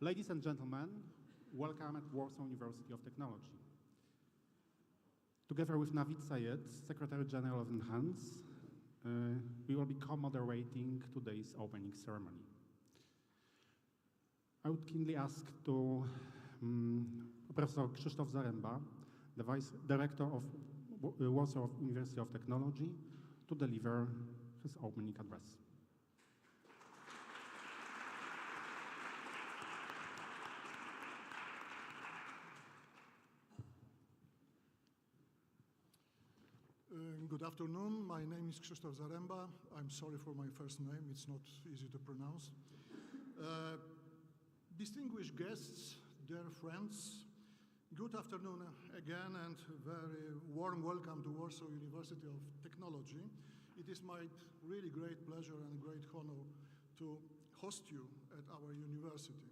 Ladies and gentlemen, welcome at Warsaw University of Technology. Together with Navid Sayed, Secretary General of NHANS, we will be co-moderating today's opening ceremony. I would kindly ask to Professor Krzysztof Zaremba, the Vice Director of Warsaw University of Technology, to deliver his opening address. Good afternoon. My name is Krzysztof Zaremba. I'm sorry for my first name. It's not easy to pronounce. Distinguished guests, dear friends, good afternoon again and very warm welcome to Warsaw University of Technology. It is my really great pleasure and great honor to host you at our university.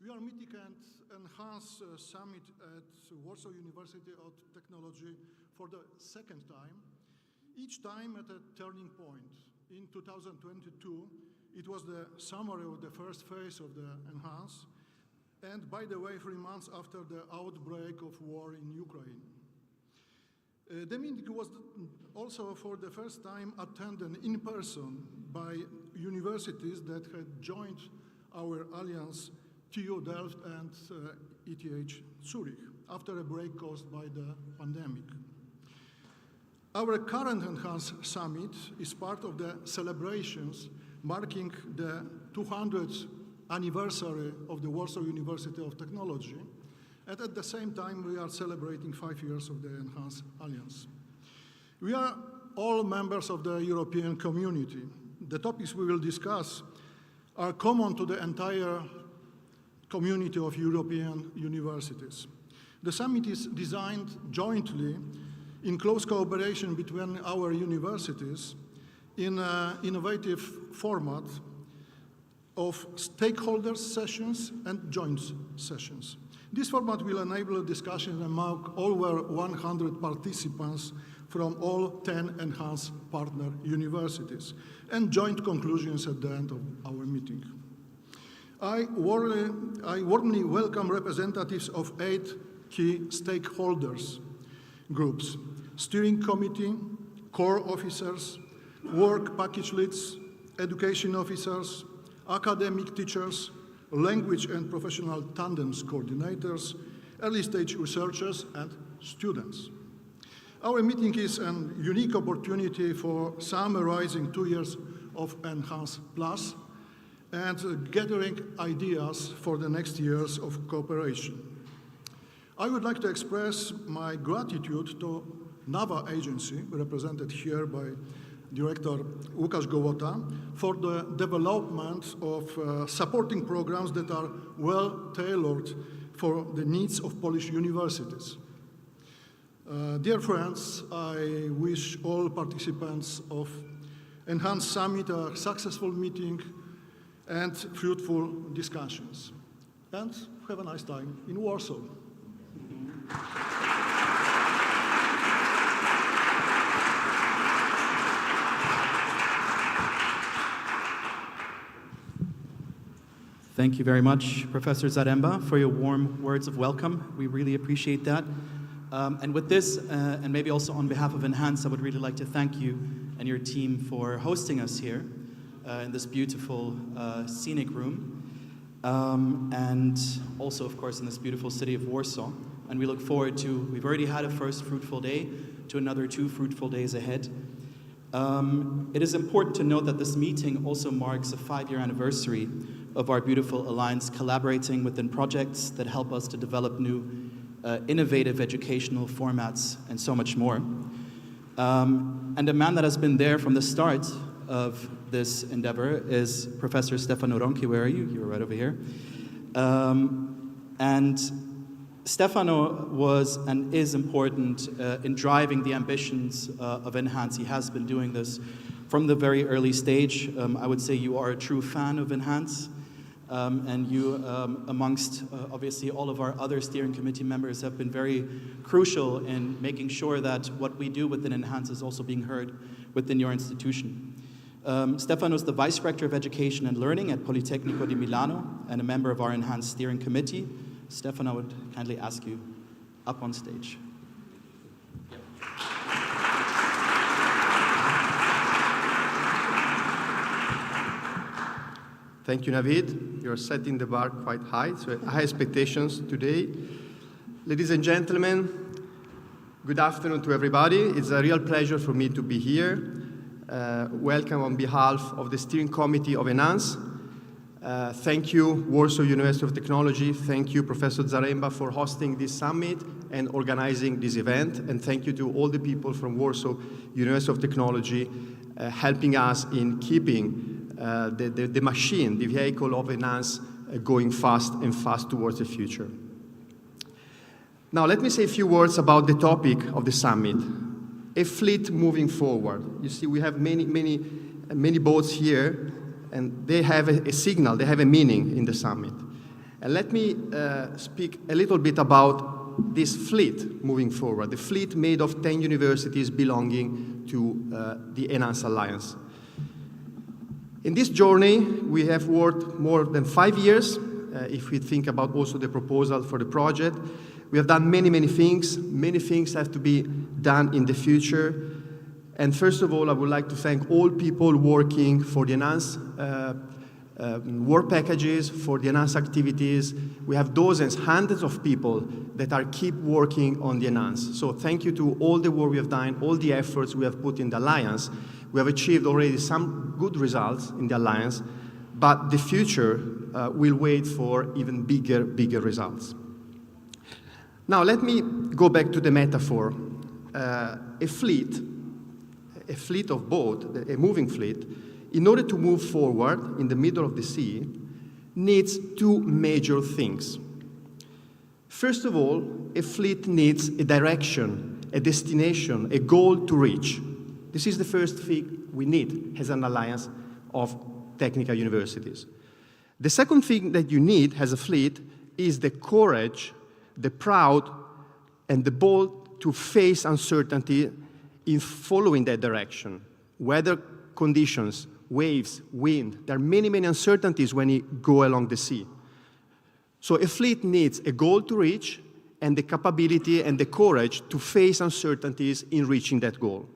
We are meeting at NHANS Summit at Warsaw University of Technology for the second time, each time at a turning point. In 2022, it was the summary of the first phase of the NHANS, and by the way, 3 months after the outbreak of war in Ukraine. The meeting was also for the first time attended in person by universities that had joined our alliance, TU Delft and ETH Zurich, after a break caused by the pandemic. Our current NHANS Summit is part of the celebrations marking the 200th anniversary of the Warsaw University of Technology, and at the same time we are celebrating 5 years of the NHANS Alliance. We are all members of the European community. The topics we will discuss are common to the entire community of European universities. The summit is designed jointly in close cooperation between our universities in an innovative format of stakeholders sessions and joint sessions. This format will enable a discussion among over 100 participants from all 10 NHANS partner universities and joint conclusions at the end of our meeting. I warmly welcome representatives of 8 key stakeholders groups: steering committee, core officers, work package leads, education officers, academic teachers, language and professional tandems coordinators, early stage researchers, and students. Our meeting is a unique opportunity for summarizing 2 years of NHANS Plus and gathering ideas for the next years of cooperation. I would like to express my gratitude to NAWA agency, represented here by Director Łukasz Gołota, for the development of supporting programs that are well tailored for the needs of Polish universities. Dear friends, I wish all participants of NHANS Summit a successful meeting and fruitful discussions. And have a nice time in Warsaw. Thank you very much, Professor Zaremba, for your warm words of welcome. We really appreciate that. And with this, and maybe also on behalf of NHANS, I would really like to thank you and your team for hosting us here in this beautiful scenic room. And also, of course, in this beautiful city of Warsaw. And we look forward to, we've already had a first fruitful day, to another 2 fruitful days ahead. It is important to note that this meeting also marks a 5-year anniversary of our beautiful alliance, collaborating within projects that help us to develop new innovative educational formats and so much more. And a man that has been there from the start of this endeavor is Professor Stefano Ronchi. Where are you? You're right over here. And Stefano was and is important in driving the ambitions of NHANS. He has been doing this from the very early stage. I would say you are a true fan of NHANS. And you, amongst obviously all of our other steering committee members, have been very crucial in making sure that what we do within NHANS is also being heard within your institution. Stefano is the Vice Rector of Education and Learning at Politecnico di Milano and a member of our Enhanced Steering Committee. Stefano, I would kindly ask you up on stage. Thank you, Navid. You're setting the bar quite high, so high expectations today. Ladies and gentlemen, good afternoon to everybody. It's a real pleasure for me to be here. Welcome on behalf of the Steering Committee of ENHANCE. Thank you, Warsaw University of Technology. Thank you, Professor Zaremba, for hosting this summit and organizing this event. And thank you to all the people from Warsaw University of Technology helping us in keeping the machine, the vehicle of ENHANCE going fast and fast towards the future. Now, let me say a few words about the topic of the summit, a fleet moving forward. You see, we have many boats here, and they have a signal, they have a meaning in the summit. And let me speak a little bit about this fleet moving forward, the fleet made of 10 universities belonging to the ENHANCE Alliance. In this journey, we have worked more than 5 years, if we think about also the proposal for the project. We have done many things. Many things have to be done in the future. And first of all, I would like to thank all people working for the ENHANCE work packages, for the ENHANCE activities. We have dozens, hundreds of people that are keep working on the ENHANCE. So thank you to all the work we have done, all the efforts we have put in the Alliance. We have achieved already some good results in the Alliance, but the future will wait for even bigger results. Now, let me go back to the metaphor. A fleet of boat, a moving fleet, in order to move forward in the middle of the sea, needs two major things. First of all, a fleet needs a direction, a destination, a goal to reach. This is the first thing we need as an alliance of technical universities. The second thing that you need as a fleet is the courage, the proud, and the bold to face uncertainty in following that direction. Weather conditions, waves, wind, there are many uncertainties when you go along the sea. So a fleet needs a goal to reach and the capability and the courage to face uncertainties in reaching that goal.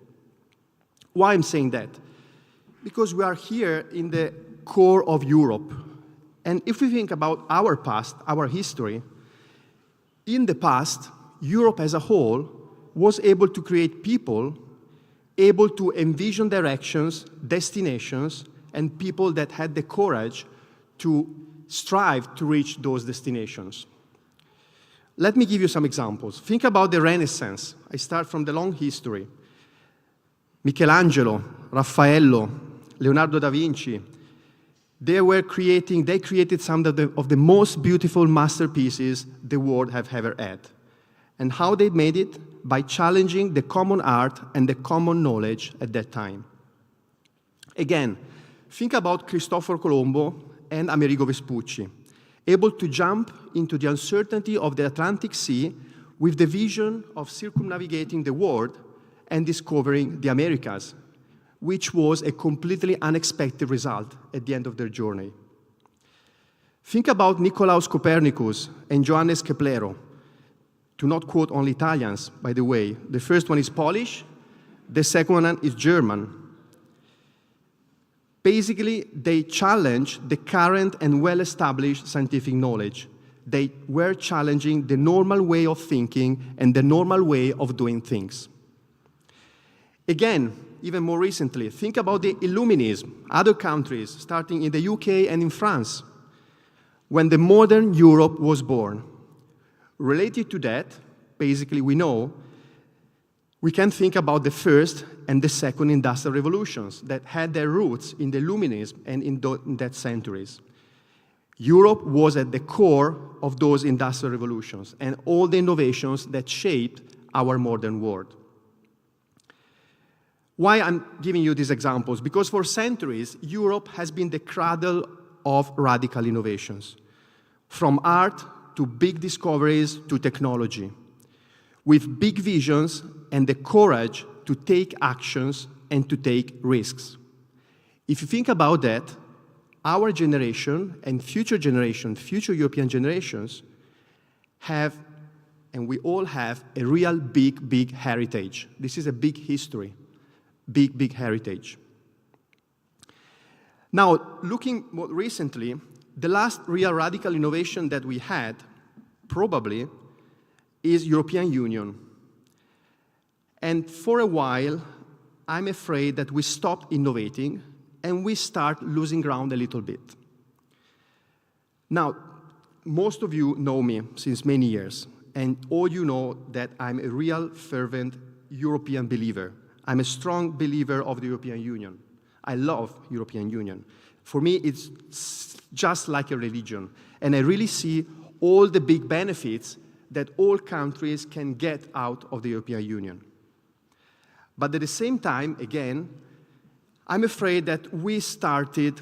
Why I'm saying that? Because we are here in the core of Europe. And if we think about our past, our history, in the past, Europe as a whole was able to create people able to envision directions, destinations, and people that had the courage to strive to reach those destinations. Let me give you some examples. Think about the Renaissance. I start from the long history. Michelangelo, Raffaello, Leonardo da Vinci, they created some of the most beautiful masterpieces the world have ever had. And how they made it? By challenging the common art and the common knowledge at that time. Again, think about Cristoforo Colombo and Amerigo Vespucci, able to jump into the uncertainty of the Atlantic Sea with the vision of circumnavigating the world and discovering the Americas, which was a completely unexpected result at the end of their journey. Think about Nicolaus Copernicus and Johannes Kepler. To not quote only Italians, by the way. The first one is Polish, the second one is German. Basically, they challenged the current and well-established scientific knowledge. They were challenging the normal way of thinking and the normal way of doing things. Again, even more recently, think about the Illuminism, other countries, starting in the UK and in France, when the modern Europe was born. Related to that, basically we know, we can think about the first and the second industrial revolutions that had their roots in the Illuminism and in that centuries. Europe was at the core of those industrial revolutions and all the innovations that shaped our modern world. Why I'm giving you these examples? Because for centuries, Europe has been the cradle of radical innovations, from art to big discoveries to technology, with big visions and the courage to take actions and to take risks. If you think about that, our generation and future European generations have, and we all have, a real big heritage. This is a big history, big heritage. Now, looking more recently, the last real radical innovation that we had, probably, is European Union. And for a while, I'm afraid that we stopped innovating and we start losing ground a little bit. Now, most of you know me since many years, and all you know that I'm a real fervent European believer. I'm a strong believer of the European Union. I love European Union. For me, it's just like a religion, and I really see all the big benefits that all countries can get out of the European Union. But at the same time, again, I'm afraid that we started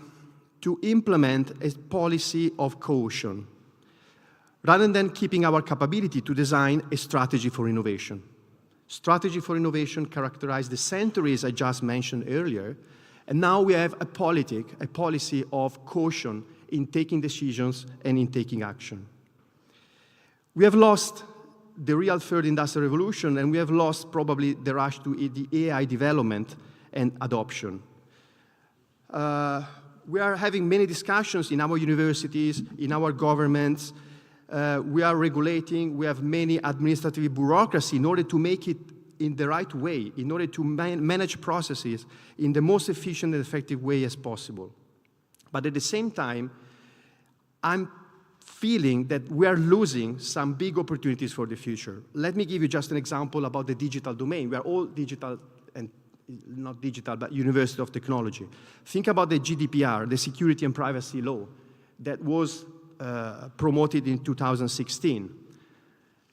to implement a policy of caution, rather than keeping our capability to design a strategy for innovation. Strategy for innovation characterized the centuries I just mentioned earlier, and now we have a policy of caution in taking decisions and in taking action. We have lost the real third industrial revolution, and we have lost probably the rush to the AI development and adoption. We are having many discussions in our universities, in our governments. We are regulating, we have many administrative bureaucracy in order to make it in the right way, in order to manage processes in the most efficient and effective way as possible. But at the same time, I'm feeling that we are losing some big opportunities for the future. Let me give you just an example about the digital domain. We are all digital, and not digital, but University of Technology. Think about the GDPR, the Security and Privacy Law, that was promoted in 2016,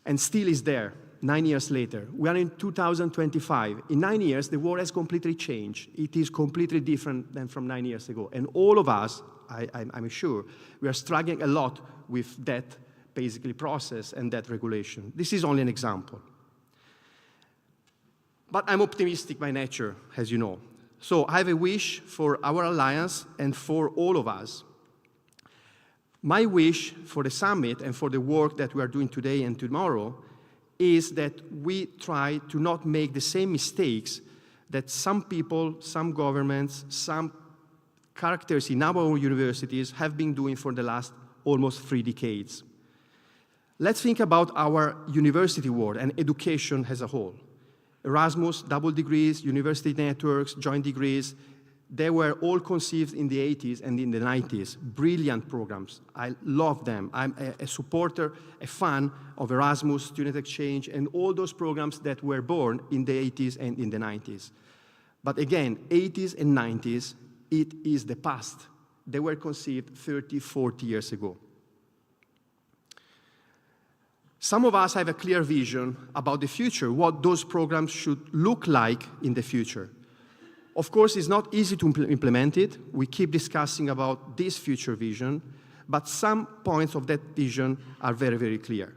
and still is there 9 years later. We are in 2025. In 9 years, the world has completely changed. It is completely different than from 9 years ago. And all of us, I'm sure, we are struggling a lot with that basically process and that regulation. This is only an example. But I'm optimistic by nature, as you know. So I have a wish for our alliance and for all of us. My wish for the summit and for the work that we are doing today and tomorrow is that we try to not make the same mistakes that some people, some governments, some characters in our universities have been doing for the last almost 3 decades. Let's think about our university world and education as a whole. Erasmus, double degrees, university networks, joint degrees, they were all conceived in the 80s and in the 90s. Brilliant programs. I love them. I'm a supporter, a fan of Erasmus, student exchange, and all those programs that were born in the 80s and in the 90s. But again, 80s and 90s, it is the past. They were conceived 30, 40 years ago. Some of us have a clear vision about the future, what those programs should look like in the future. Of course, it's not easy to implement it. We keep discussing about this future vision, but some points of that vision are very, very clear.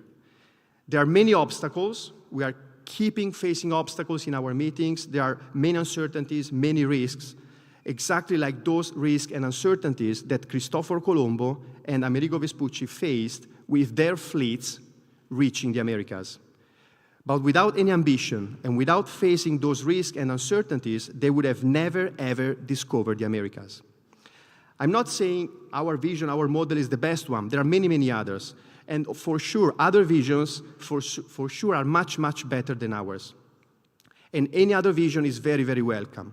There are many obstacles. We are keeping facing obstacles in our meetings. There are many uncertainties, many risks, exactly like those risks and uncertainties that Cristoforo Colombo and Amerigo Vespucci faced with their fleets reaching the Americas. But without any ambition and without facing those risks and uncertainties, they would have never, ever discovered the Americas. I'm not saying our vision, our model is the best one. There are many, many others. And for sure, other visions for sure are much, much better than ours. And any other vision is very, very welcome.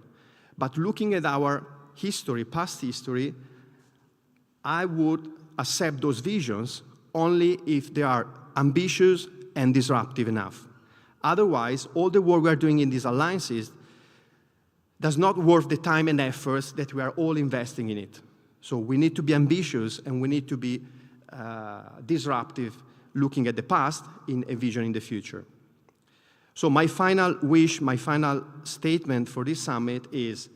But looking at our history, past history, I would accept those visions only if they are ambitious and disruptive enough. Otherwise, all the work we are doing in these alliances does not worth the time and efforts that we are all investing in it. So we need to be ambitious and we need to be disruptive, looking at the past in a vision in the future. So my final wish, my final statement for this summit is,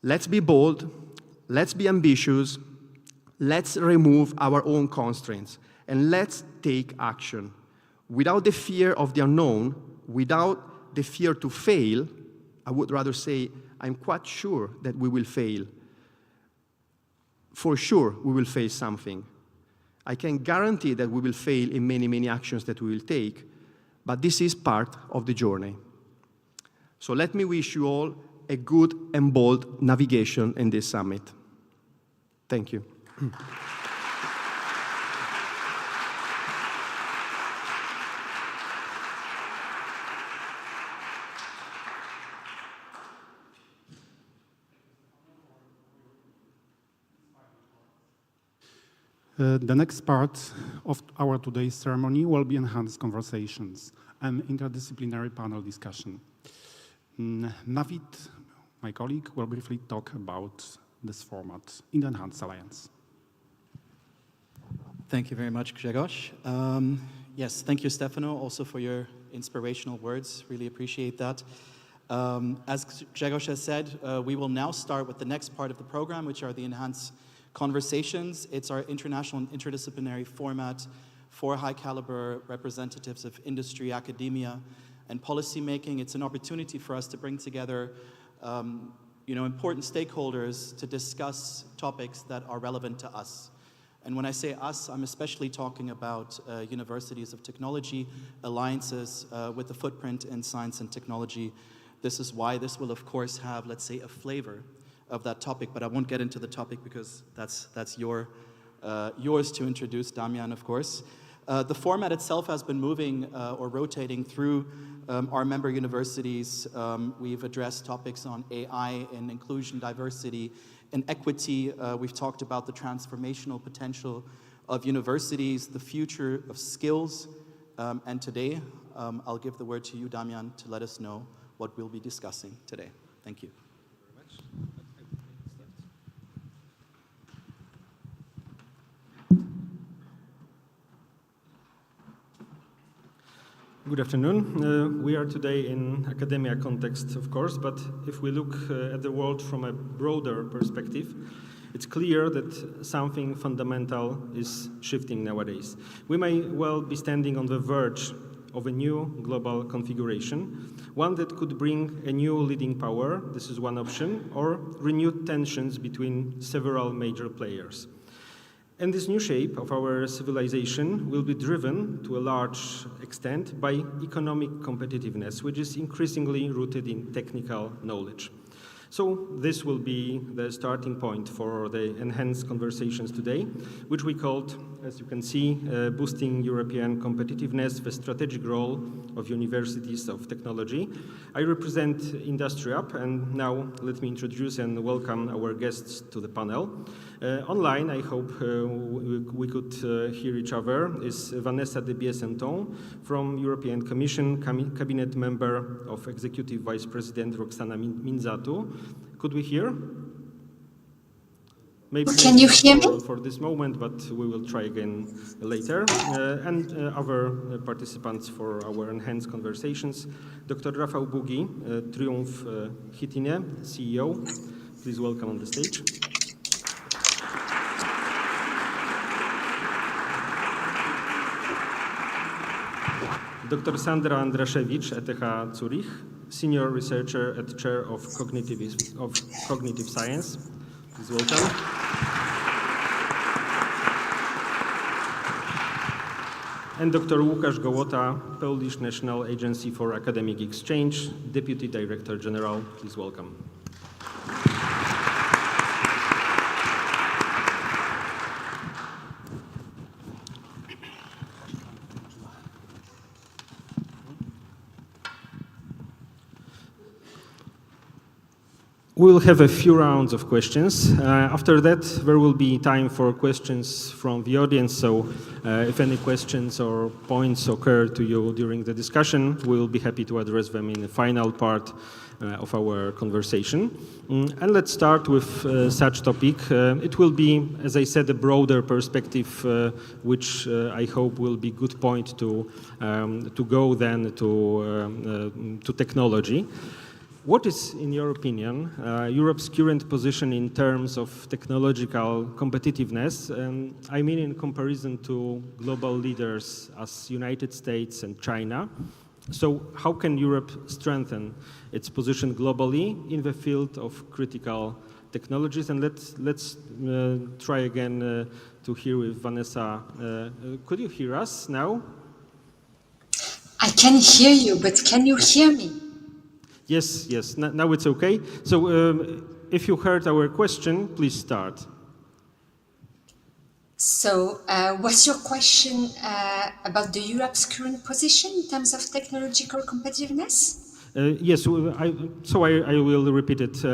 let's be bold, let's be ambitious, let's remove our own constraints, and let's take action. Without the fear of the unknown, without the fear to fail, I would rather say I'm quite sure that we will fail. for sure we will face something. I can guarantee that we will fail in many, many actions that we will take, but this is part of the journey. So let me wish you all a good and bold navigation in this summit. Thank you. The next part of our today's ceremony will be enhanced conversations and interdisciplinary panel discussion. Navid, my colleague, will briefly talk about this format in the Enhanced Alliance. Thank you very much, Grzegorz. Yes, thank you, Stefano, also for your inspirational words. Really appreciate that. As Grzegorz has said, we will now start with the next part of the program, which are the Enhanced Conversations. It's our international and interdisciplinary format for high-caliber representatives of industry, academia, and policymaking. It's an opportunity for us to bring together important stakeholders to discuss topics that are relevant to us. And when I say us, I'm especially talking about universities of technology, alliances with a footprint in science and technology. This is why this will, of course, have, let's say, a flavor of that topic, but I won't get into the topic because that's yours to introduce, Damian, of course. The format itself has been moving or rotating through our member universities. We've addressed topics on AI and inclusion, diversity, and equity. We've talked about the transformational potential of universities, the future of skills, and today I'll give the word to you, Damian, to let us know what we'll be discussing today. Thank you. Good afternoon. We are today in academia context, of course, but if we look at the world from a broader perspective, it's clear that something fundamental is shifting nowadays. We may well be standing on the verge of a new global configuration, one that could bring a new leading power, this is one option, or renewed tensions between several major players. And this new shape of our civilization will be driven to a large extent by economic competitiveness, which is increasingly rooted in technical knowledge. So this will be the starting point for the enhanced conversations today, which we called, as you can see, boosting European competitiveness, the strategic role of universities of technology. I represent IndustriUp, and now let me introduce and welcome our guests to the panel. Online, I hope we could hear each other, is Vanessa Debiais-Sainton from European Commission, Cabinet Member of Executive Vice President Roxana Minzatu. Could we hear? Maybe can you hear me? For this moment, but we will try again later. And other participants for our enhanced conversations. Dr. Rafał Bugi, TRUMPF Hüttinger, CEO. Please welcome on the stage. Dr. Sandra Andraszewicz, ETH Zurich, Senior Researcher at Chair of Cognitive Science. Please welcome. And Dr. Łukasz Gołota, Polish National Agency for Academic Exchange, Deputy Director General. Please welcome. We will have a few rounds of questions. After that, there will be time for questions from the audience, so if any questions or points occur to you during the discussion, we will be happy to address them in the final part of our conversation. And let's start with such topic. It will be, as I said, a broader perspective, which I hope will be good point to go then to technology. What is, in your opinion, Europe's current position in terms of technological competitiveness? I mean in comparison to global leaders as United States and China. So how can Europe strengthen its position globally in the field of critical technologies. And let's try again to hear with Vanessa. Could you hear us now? I can hear you, but can you hear me? Yes, yes, now it's okay. So if you heard our question, please start. So what's your question about the Europe's current position in terms of technological competitiveness? Yes, I will repeat it.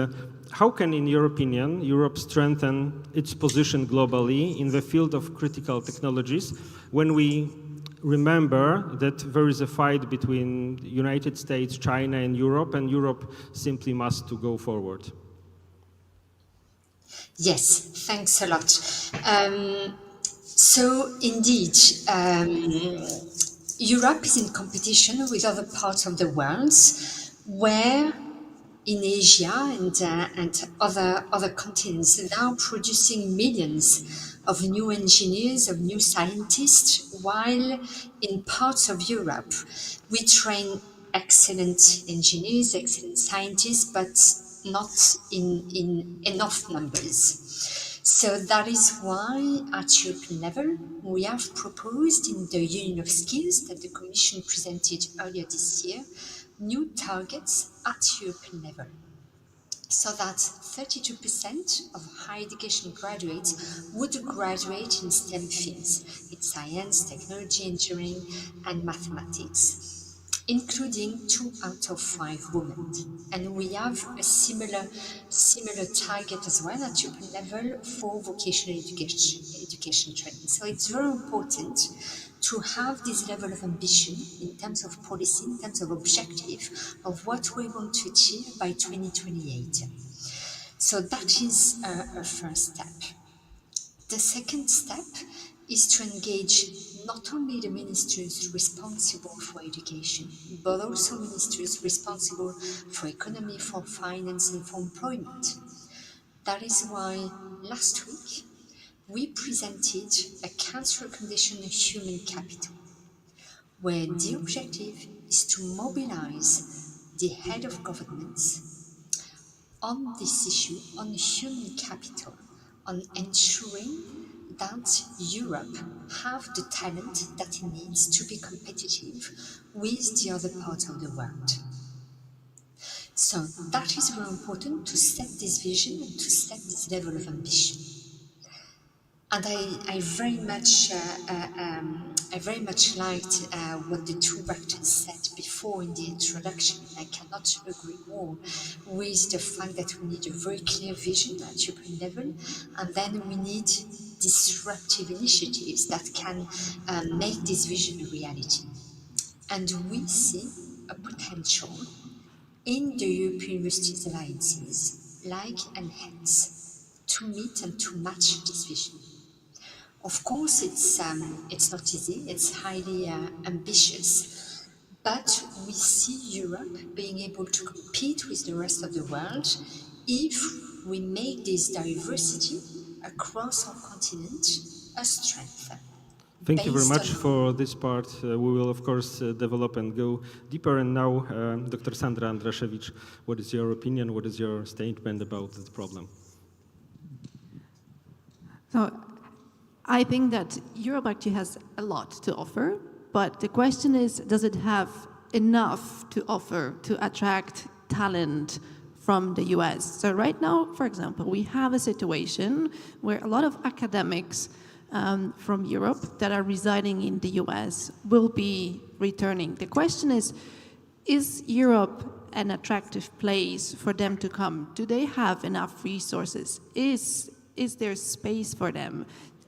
How can, in your opinion, Europe strengthen its position globally in the field of critical technologies when we remember that there is a fight between the United States, China, and Europe simply must to go forward? Yes, thanks a lot. So indeed, Europe is in competition with other parts of the world, where in Asia and other continents are now producing millions of new engineers, of new scientists, while in parts of Europe we train excellent engineers, excellent scientists, but not in enough numbers. So that is why at European level we have proposed in the Union of Skills that the Commission presented earlier this year new targets at European level, so that 32% of higher education graduates would graduate in STEM fields, in science, technology, engineering, and mathematics, including 2 out of 5 women. And we have a similar target as well at European level for vocational education training. So it's very important to have this level of ambition in terms of policy, in terms of objective of what we want to achieve by 2028. So that is a first step. The second step is to engage not only the ministers responsible for education, but also ministers responsible for economy, for finance, and for employment. That is why last week we presented a Council recommendation on human capital, where the objective is to mobilize the head of governments on this issue, on human capital, on ensuring that Europe have the talent that it needs to be competitive with the other parts of the world. So that is very important, to set this vision and to set this level of ambition. And I very much liked what the two rectors said before in the introduction. I cannot agree more with the fact that we need a very clear vision at European level, and then we need disruptive initiatives that can make this vision a reality. And we see a potential in the European Universities Alliances, like ENHANCE, to meet and to match this vision. Of course, it's not easy, it's highly ambitious, but we see Europe being able to compete with the rest of the world if we make this diversity across our continent a strength. Thank you very much for this part. We will, of course, develop and go deeper. And now, Dr. Sandra Andraszewicz, what is your opinion? What is your statement about the problem? So, I think that Europe actually has a lot to offer, but the question is, does it have enough to offer to attract talent from the US? So right now, for example, we have a situation where a lot of academics from Europe that are residing in the US will be returning. The question is Europe an attractive place for them to come? Do they have enough resources? Is there space for them?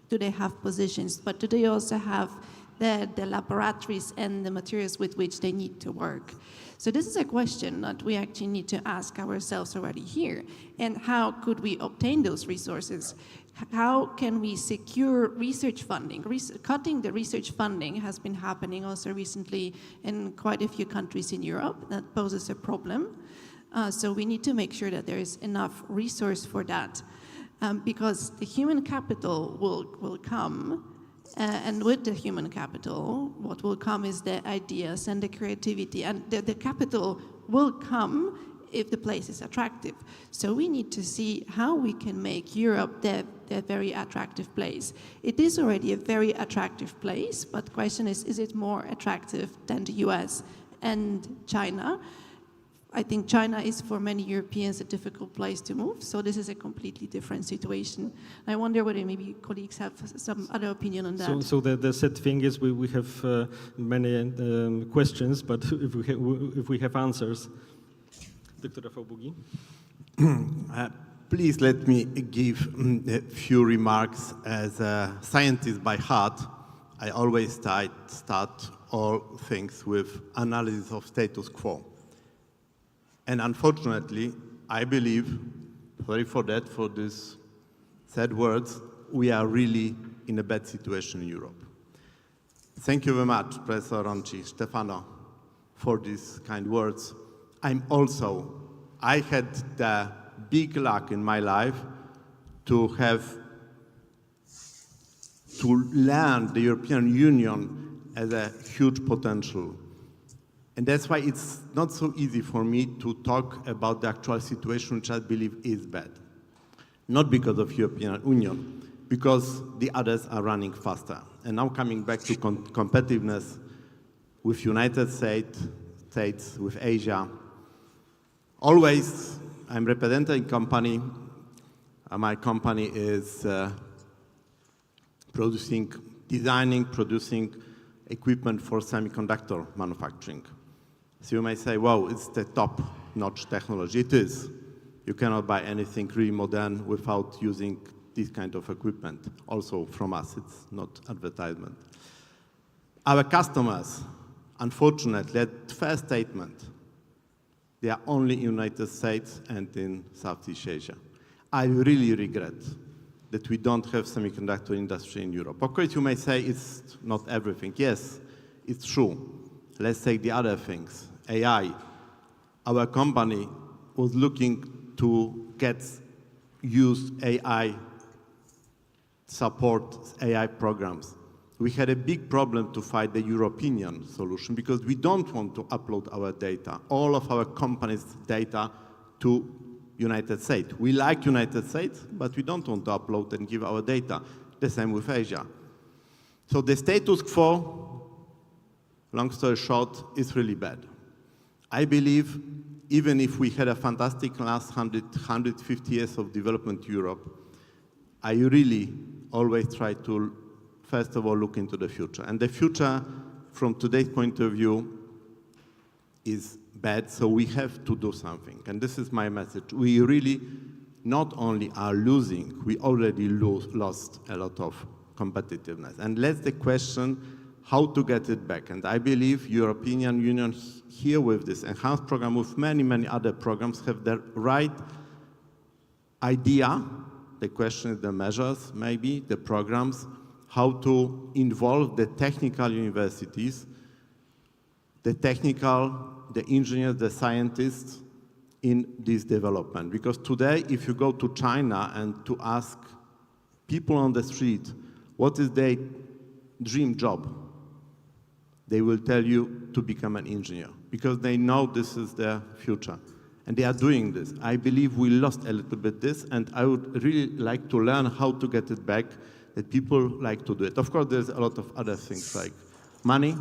Do they have positions? But do they also have the laboratories and the materials with which they need to work? So this is a question that we actually need to ask ourselves already here. And how could we obtain those resources? How can we secure research funding? Cutting the research funding has been happening also recently in quite a few countries in Europe. That poses a problem. So we need to make sure that there is enough resource for that. Because the human capital will come, and with the human capital, what will come is the ideas and the creativity, and the capital will come if the place is attractive. So we need to see how we can make Europe that very attractive place. It is already a very attractive place, but the question is it more attractive than the US and China? I think China is for many Europeans a difficult place to move, so this is a completely different situation. I wonder whether maybe colleagues have some other opinion on that. So the sad thing is we have many questions, but if we have answers. Dr. Faubugi. Please let me give a few remarks. As a scientist by heart, I always start all things with analysis of status quo. And unfortunately, I believe, sorry for that, for these sad words, we are really in a bad situation in Europe. Thank you very much, Professor Ronchi, Stefano, for these kind words. I had the big luck in my life to learn the European Union as a huge potential. And that's why it's not so easy for me to talk about the actual situation, which I believe is bad. Not because of European Union, because the others are running faster. And now coming back to competitiveness with United States, with Asia. Always, I'm representing a company. My company is designing, producing equipment for semiconductor manufacturing. So you may say, wow, it's the top-notch technology. It is. You cannot buy anything really modern without using this kind of equipment. Also from us, it's not advertisement. Our customers, unfortunately, at first statement, they are only in the United States and in Southeast Asia. I really regret that we don't have semiconductor industry in Europe. Of course, you may say it's not everything. Yes, it's true. Let's take the other things. AI. Our company was looking to use AI, support AI programs. We had a big problem to find the European solution because we don't want to upload our data, all of our company's data, to United States. We like United States, but we don't want to upload and give our data. The same with Asia. So the status quo, long story short, is really bad. I believe even if we had a fantastic last 150 years of development in Europe, I really always try to, first of all, look into the future. And the future, from today's point of view, is bad, so we have to do something. And this is my message. We really not only are losing, we already lost a lot of competitiveness. And that's the question, how to get it back. And I believe European Union here with this enhanced program, with many, many other programs, have the right idea. The question is the measures, maybe, the programs, how to involve the technical universities, the engineers, the scientists in this development. Because today, if you go to China and to ask people on the street what is their dream job, they will tell you to become an engineer because they know this is their future. And they are doing this. I believe we lost a little bit this, and I would really like to learn how to get it back, that people like to do it. Of course, there's a lot of other things like money.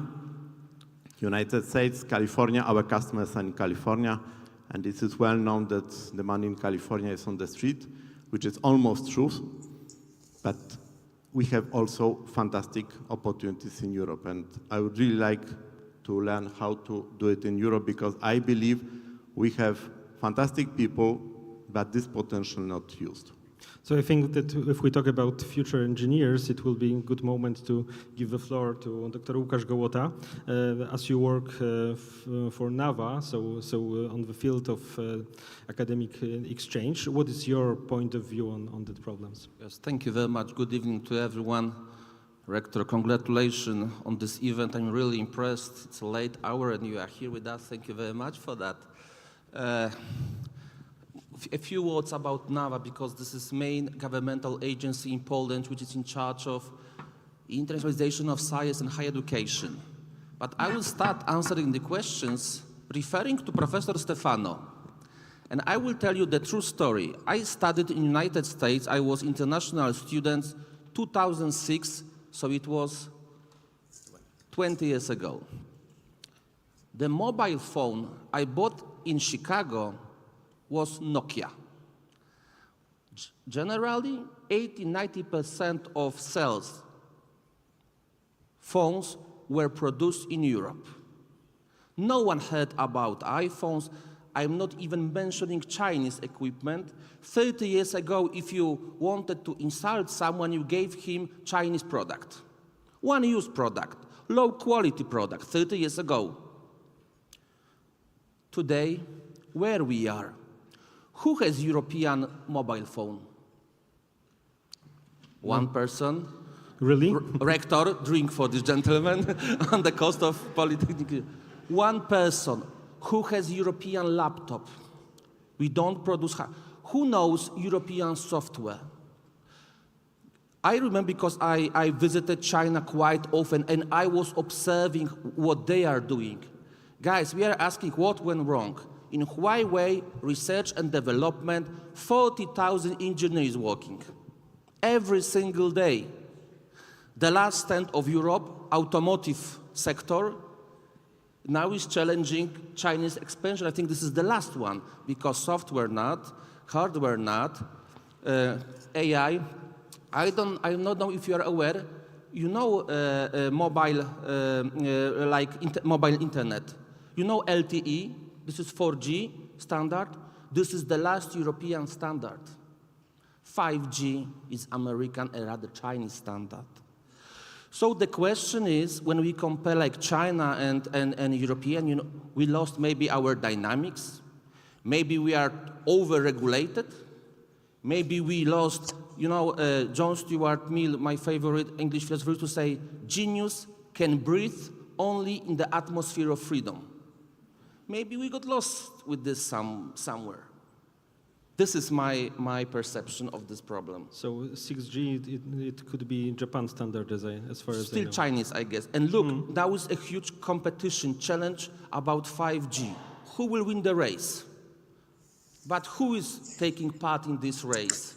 United States, California, our customers are in California, and it is well known that the money in California is on the street, which is almost true, but we have also fantastic opportunities in Europe, and I would really like to learn how to do it in Europe because I believe we have fantastic people, but this potential not used. So I think that if we talk about future engineers, it will be a good moment to give the floor to Dr. Łukasz Gołota. As you work for NAWA, so on the field of academic exchange, what is your point of view on the problems? Yes, thank you very much. Good evening to everyone. Rector, congratulations on this event. I'm really impressed. It's a late hour and you are here with us. Thank you very much for that. A few words about NAWA, because this is main governmental agency in Poland which is in charge of internationalization of science and higher education. But I will start answering the questions referring to Professor Stefano. And I will tell you the true story. I studied in the United States. I was international student 2006, so it was 20 years ago. The mobile phone I bought in Chicago was Nokia. Generally, 80–90% of sales phones were produced in Europe. No one heard about iPhones. I'm not even mentioning Chinese equipment. 30 years ago, if you wanted to insult someone, you gave him Chinese product. One-use product, low-quality product, 30 years ago. Today, where we are, who has European mobile phone? One person. Really? Rector, drink for this gentleman on the cost of Polytechnic. One person who has European laptop. We don't produce. Who knows European software? I remember because I visited China quite often and I was observing what they are doing. Guys, we are asking what went wrong. In Huawei research and development, 40,000 engineers working every single day. The last stand of Europe, automotive sector, now is challenging Chinese expansion. I think this is the last one because software not, hardware not, AI. I don't know if you are aware. You know mobile mobile internet. You know LTE. This is 4G standard. This is the last European standard. 5G is American and rather Chinese standard. So the question is, when we compare like China and European, you know, we lost maybe our dynamics. Maybe we are over-regulated. Maybe we lost, you know, John Stuart Mill, my favorite English philosopher, used to say, genius can breathe only in the atmosphere of freedom. Maybe we got lost with this somewhere. This is my perception of this problem. So 6G, it could be Japan standard as far as I know. Still Chinese, I guess. And look, now is a huge competition challenge about 5G. Who will win the race? But who is taking part in this race?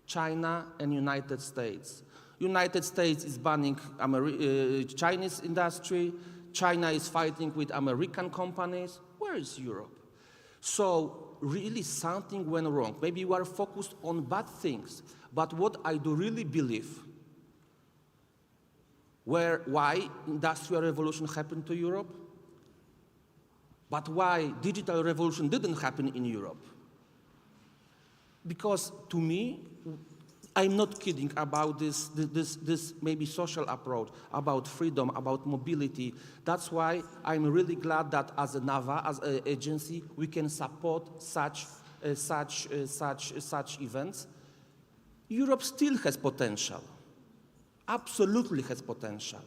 China and United States. United States is banning Chinese industry. China is fighting with American companies. Where is Europe? So really something went wrong. Maybe we are focused on bad things. But what I do really believe, why industrial revolution happened to Europe, but why digital revolution didn't happen in Europe. Because to me, I'm not kidding about this maybe social approach, about freedom, about mobility. That's why I'm really glad that as a NAWA, as an agency, we can support such events. Europe still has potential, absolutely has potential.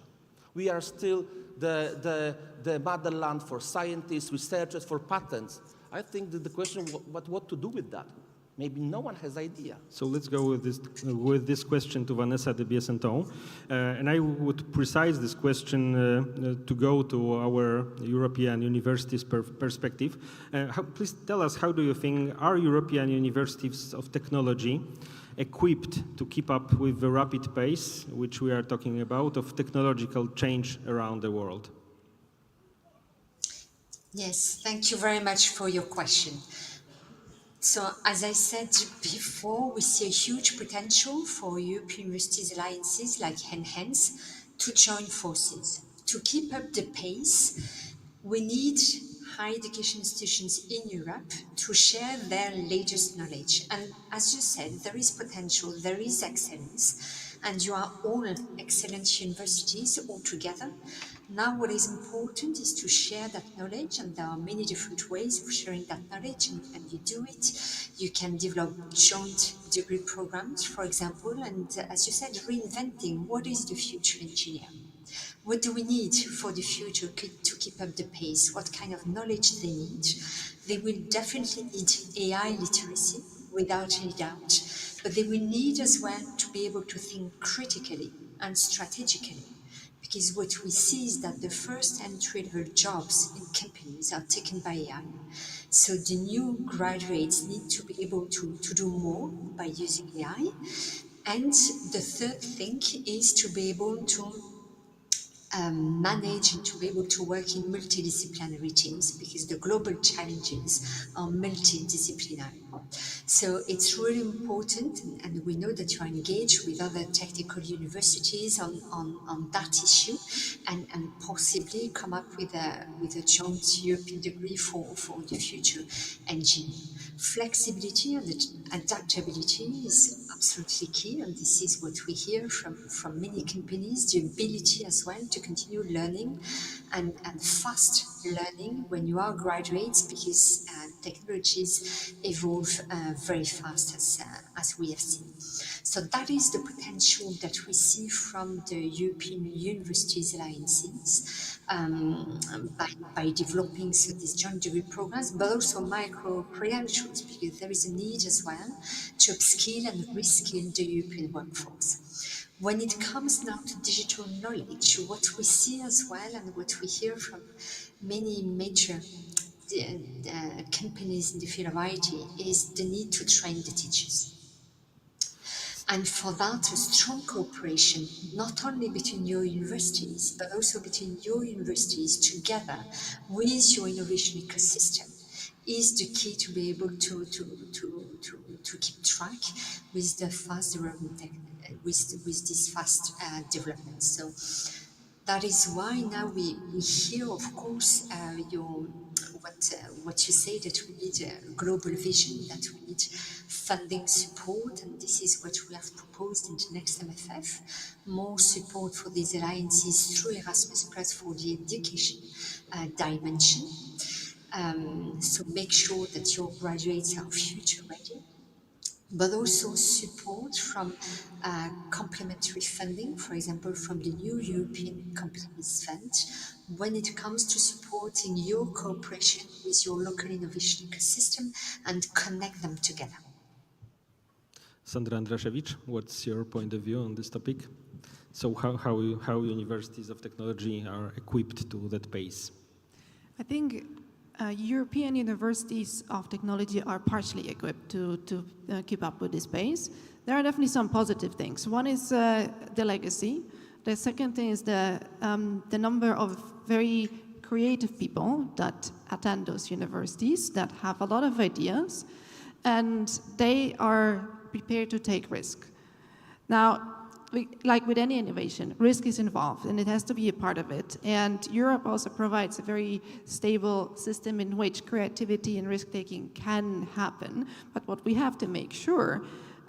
We are still the motherland for scientists, researchers, for patents. I think that the question, what to do with that? Maybe no one has idea. So let's go with this question to Vanessa Debiais-Sainton. And I would precise this question to go to our European universities perspective. Please tell us, how do you think are European universities of technology equipped to keep up with the rapid pace, which we are talking about, of technological change around the world? Yes, thank you very much for your question. So, as I said before, we see a huge potential for European universities alliances like NHANCE to join forces. To keep up the pace, we need higher education institutions in Europe to share their latest knowledge. And as you said, there is potential, there is excellence, and you are all excellent universities all together. Now what is important is to share that knowledge, and there are many different ways of sharing that knowledge, and you do it. You can develop joint degree programs, for example, and as you said, reinventing what is the future engineer. What do we need for the future to keep up the pace? What kind of knowledge they need? They will definitely need AI literacy, without any doubt, but they will need as well to be able to think critically and strategically. Because what we see is that the first entry-level jobs in companies are taken by AI. So the new graduates need to be able to do more by using AI. And the third thing is to be able to manage and to be able to work in multidisciplinary teams, because the global challenges are multidisciplinary. So it's really important, and we know that you are engaged with other technical universities on that issue, and possibly come up with a joint European degree for the future engine. Flexibility and adaptability is absolutely key, and this is what we hear from many companies, the ability as well to continue learning and fast learning when you are graduates, because technologies evolve very fast, as we have seen. So that is the potential that we see from the European Universities Alliances by developing these joint degree programs, but also micro-credentials, because there is a need as well to upskill and reskill the European workforce. When it comes now to digital knowledge, what we see as well and what we hear from many major companies in the field of IT is the need to train the teachers. And for that, a strong cooperation, not only between your universities, but also between your universities together with your innovation ecosystem, is the key to be able to keep track with the fast development, with this fast development. So that is why now we hear, of course, what you say, that we need a global vision, that we need funding support, and this is what we have proposed in the next MFF, more support for these alliances through Erasmus Plus for the education dimension. So make sure that your graduates are future ready, but also support from complementary funding, for example, from the new European Competitiveness Fund, when it comes to supporting your cooperation with your local innovation ecosystem and connect them together. Sandra Andraszewicz, what's your point of view on this topic? So how universities of technology are equipped to that pace? I think European universities of technology are partially equipped to keep up with this pace. There are definitely some positive things. One is the legacy. The second thing is the number of very creative people that attend those universities, that have a lot of ideas, and they are prepared to take risk. Now, like with any innovation, risk is involved, and it has to be a part of it. And Europe also provides a very stable system in which creativity and risk-taking can happen. But what we have to make sure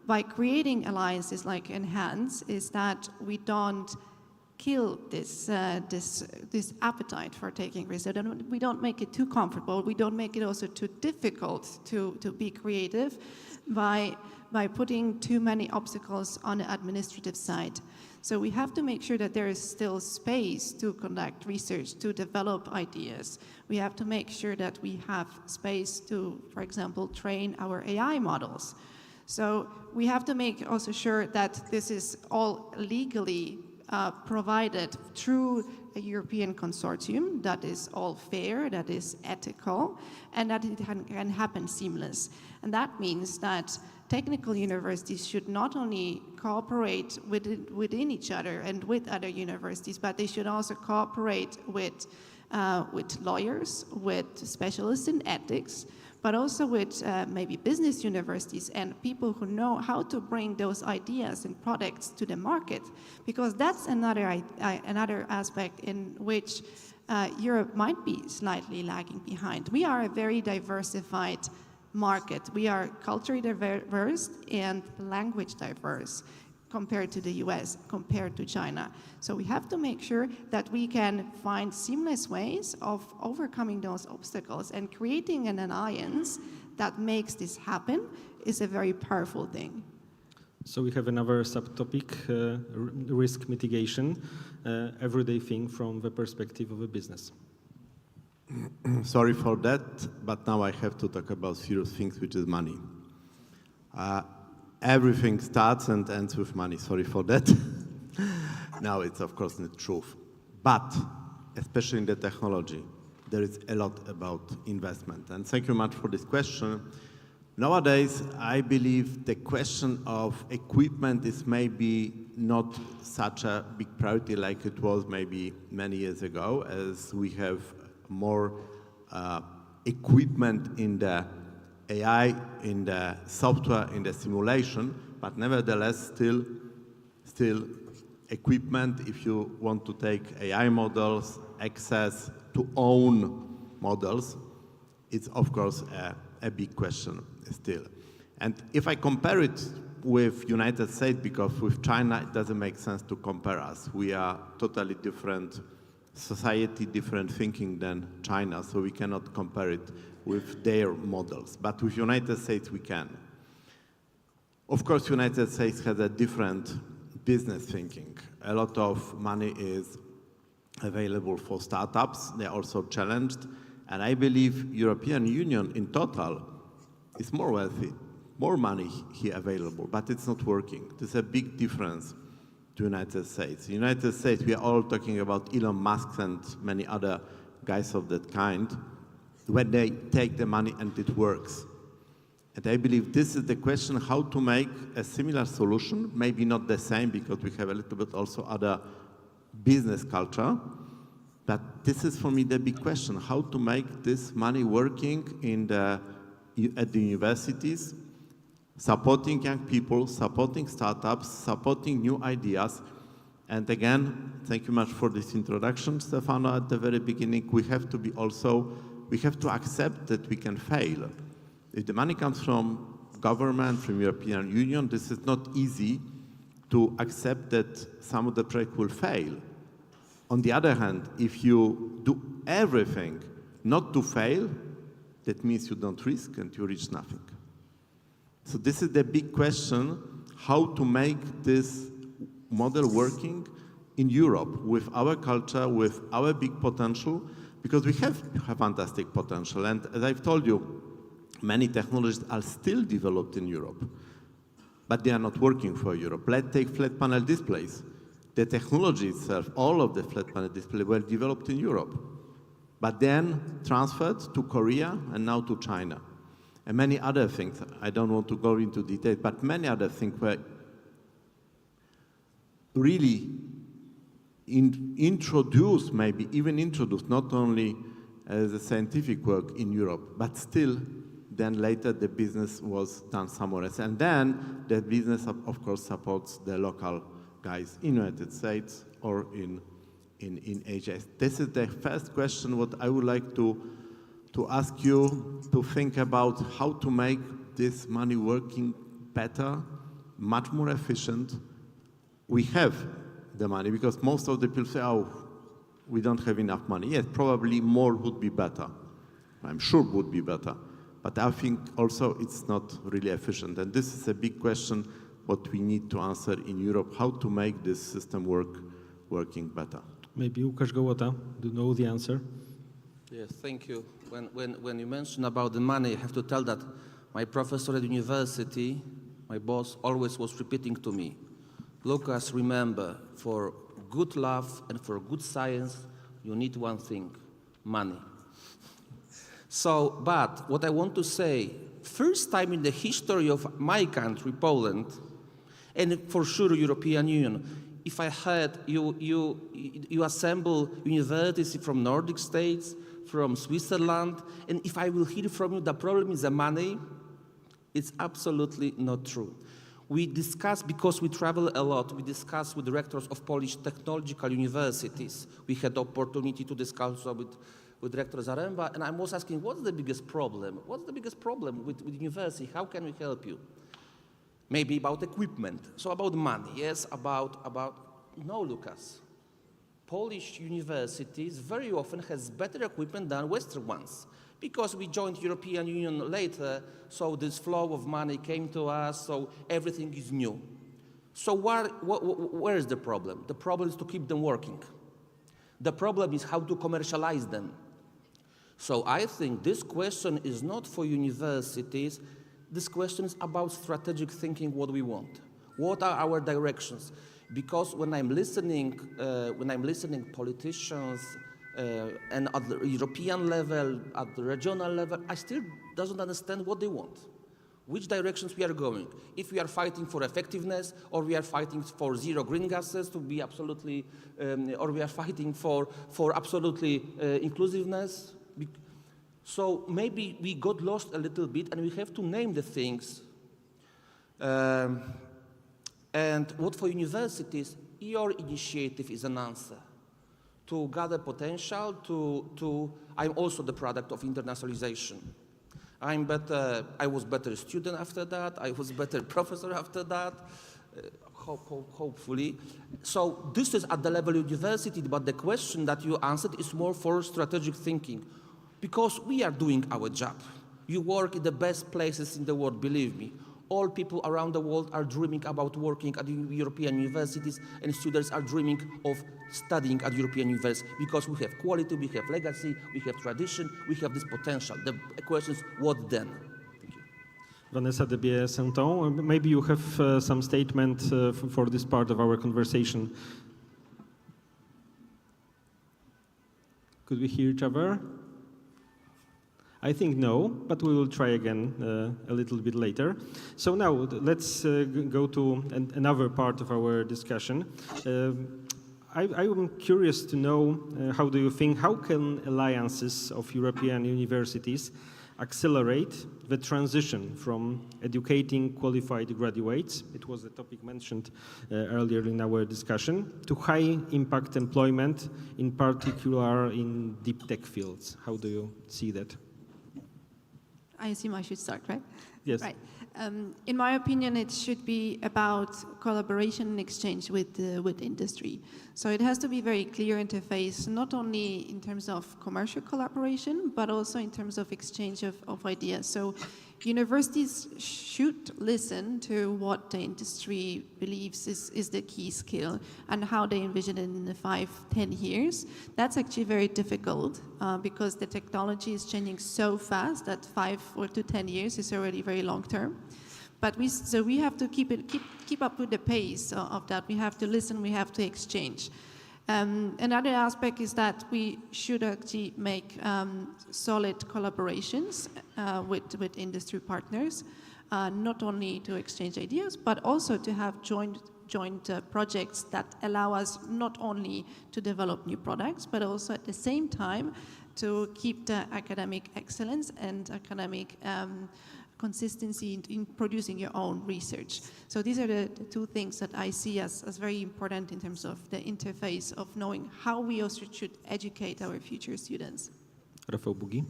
by creating alliances like Enhance is that we don't kill this appetite for taking risks. So we don't make it too comfortable. We don't make it also too difficult to be creative by putting too many obstacles on the administrative side. So we have to make sure that there is still space to conduct research, to develop ideas. We have to make sure that we have space to, for example, train our AI models. So we have to make also sure that this is all legally provided through a European consortium that is all fair, that is ethical, and that it can happen seamless. And that means that technical universities should not only cooperate within each other and with other universities, but they should also cooperate with lawyers, with specialists in ethics, but also with maybe business universities and people who know how to bring those ideas and products to the market, because that's another aspect in which Europe might be slightly lagging behind. We are a very diversified market. We are culturally diverse and language diverse compared to the US, compared to China. So we have to make sure that we can find seamless ways of overcoming those obstacles, and creating an alliance that makes this happen is a very powerful thing. So we have another subtopic, risk mitigation, everyday thing from the perspective of a business. Sorry for that, but now I have to talk about serious things, which is money. Everything starts and ends with money. Sorry for that. No, it's of course not the truth. But, especially in the technology, there is a lot about investment. And thank you much for this question. Nowadays, I believe the question of equipment is maybe not such a big priority like it was maybe many years ago, as we have more equipment in the AI, in the software, in the simulation, but nevertheless, still equipment, if you want to take AI models, access to own models, it's of course a big question still. And if I compare it with United States, because with China it doesn't make sense to compare us. We are totally different society, different thinking than China, so we cannot compare it with their models. But with United States we can. Of course, United States has a different business thinking. A lot of money is available for startups. They're also challenged. And I believe European Union in total is more wealthy, more money here available, but it's not working. There's a big difference to United States. In United States, we are all talking about Elon Musk and many other guys of that kind, when they take the money and it works. And I believe this is the question, how to make a similar solution, maybe not the same, because we have a little bit also other business culture, but this is for me the big question, how to make this money working at the universities, supporting young people, supporting startups, supporting new ideas. And again, thank you much for this introduction, Stefano, at the very beginning. We have to accept that we can fail. If the money comes from government, from European Union, this is not easy to accept that some of the projects will fail. On the other hand, if you do everything not to fail, that means you don't risk and you reach nothing. So this is the big question, how to make this model working in Europe with our culture, with our big potential, because we have fantastic potential. And as I've told you, many technologies are still developed in Europe, but they are not working for Europe. Let's take flat panel displays. The technology itself, all of the flat panel displays were developed in Europe, but then transferred to Korea and now to China. And many other things, I don't want to go into detail, but many other things were really introduced, maybe even introduced, not only as a scientific work in Europe, but still then later the business was done somewhere else. And then the business, of course, supports the local guys in the United States or in Asia. This is the first question what I would like to ask you to think about, how to make this money working better, much more efficient. We have the money, because most of the people say, oh, we don't have enough money. Yes, probably more would be better. I'm sure would be better. But I think also it's not really efficient. And this is a big question what we need to answer in Europe, how to make this system working better. Maybe Łukasz Gołota, do you know the answer? Yes, thank you. When you mention about the money, I have to tell that my professor at university, my boss, always was repeating to me, Lucas, remember, for good love and for good science, you need one thing, money. So, but what I want to say, first time in the history of my country, Poland, and for sure European Union, if I heard you assemble universities from Nordic states, from Switzerland, and if I will hear from you the problem is the money, it's absolutely not true. We discuss, because we travel a lot, we discuss with directors of Polish technological universities. We had the opportunity to discuss with Director Zaremba, and I was asking, what's the biggest problem? What's the biggest problem with university? How can we help you? Maybe about equipment, so about money, yes, no, Lucas. Polish universities very often has better equipment than Western ones, because we joined European Union later, so this flow of money came to us, so everything is new. So where is the problem? The problem is to keep them working. The problem is how to commercialize them. So I think this question is not for universities. This question is about strategic thinking, what we want. What are our directions? Because when I'm listening politicians and at the European level, at the regional level, I still don't understand what they want, which directions we are going. If we are fighting for effectiveness, or we are fighting for zero green gases to be absolutely, or we are fighting for absolutely inclusiveness. So maybe we got lost a little bit, and we have to name the things. And what for universities, your initiative is an answer to gather potential, I'm also the product of internationalization. I was better student after that, I was better professor after that, hopefully. So this is at the level of university, but the question that you answered is more for strategic thinking, because we are doing our job. You work in the best places in the world, believe me. All people around the world are dreaming about working at European universities, and students are dreaming of studying at European universities, because we have quality, we have legacy, we have tradition, we have this potential. The question is, what then? Thank you. Vanessa, Debiais-Sainton, maybe you have some statement for this part of our conversation. Could we hear each other? I think no, but we will try again a little bit later. So now let's go to another part of our discussion. I'm curious to know, how do you think, how can alliances of European universities accelerate the transition from educating qualified graduates, it was the topic mentioned earlier in our discussion, to high impact employment, in particular in deep tech fields? How do you see that? I assume I should start, right? Yes. Right. In my opinion, it should be about collaboration and exchange with industry. So it has to be very clear interface, not only in terms of commercial collaboration, but also in terms of exchange of ideas. So universities should listen to what the industry believes is the key skill and how they envision it in the 5-10 years. That's actually very difficult because the technology is changing so fast that 5 or to 10 years is already very long term. But we have to keep up with the pace of that. We have to listen, we have to exchange. Another aspect is that we should actually make solid collaborations with industry partners, not only to exchange ideas, but also to have joint projects that allow us not only to develop new products, but also at the same time to keep the academic excellence and academic consistency in producing your own research. So these are the two things that I see as very important in terms of the interface of knowing how we also should educate our future students. Rafał Bugi.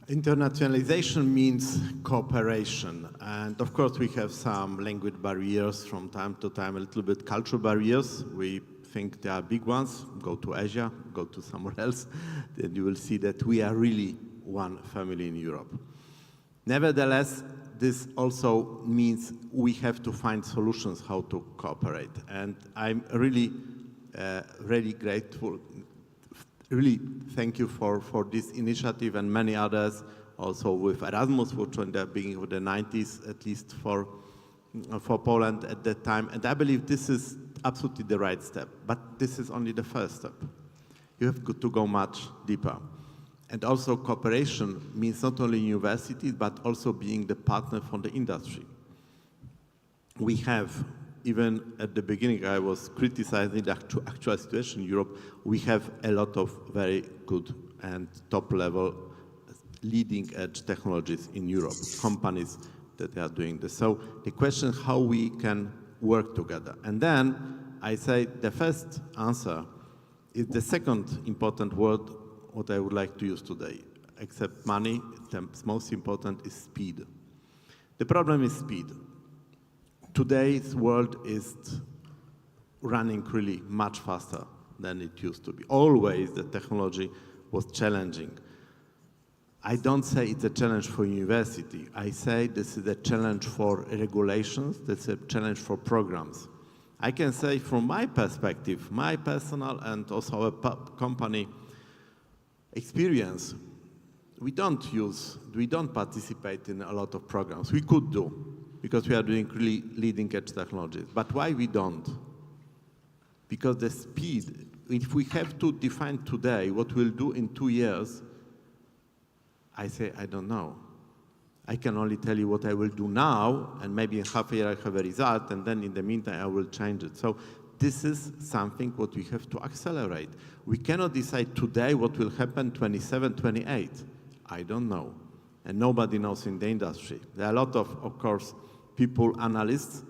Internationalization means cooperation, and of course we have some language barriers from time to time, a little bit cultural barriers. We think there are big ones. Go to Asia, go to somewhere else, then you will see that we are really one family in Europe. Nevertheless, this also means we have to find solutions how to cooperate. And I'm really, really grateful. Really thank you for this initiative and many others, also with Erasmus, which in the beginning of the 90s, at least for Poland at that time. And I believe this is absolutely the right step. But this is only the first step. You have to go much deeper. And also cooperation means not only universities, but also being the partner for the industry. We have, even at the beginning, I was criticizing the actual situation in Europe, we have a lot of very good and top-level leading-edge technologies in Europe, companies that are doing this. So the question is how we can work together. And then I say the first answer is the second important word what I would like to use today. Except money, the most important is speed. The problem is speed. Today's world is running really much faster than it used to be. Always the technology was challenging. I don't say it's a challenge for university. I say this is a challenge for regulations, this is a challenge for programs. I can say from my perspective, my personal and also our company experience, we don't participate in a lot of programs. We could do, because we are doing really leading-edge technologies. But why we don't? Because the speed, if we have to define today what we'll do in 2 years, I say, I don't know. I can only tell you what I will do now, and maybe in half a year I have a result, and then in the meantime I will change it. So this is something what we have to accelerate. We cannot decide today what will happen 27, 28. I don't know. And nobody knows in the industry. There are a lot of course, people, analysts,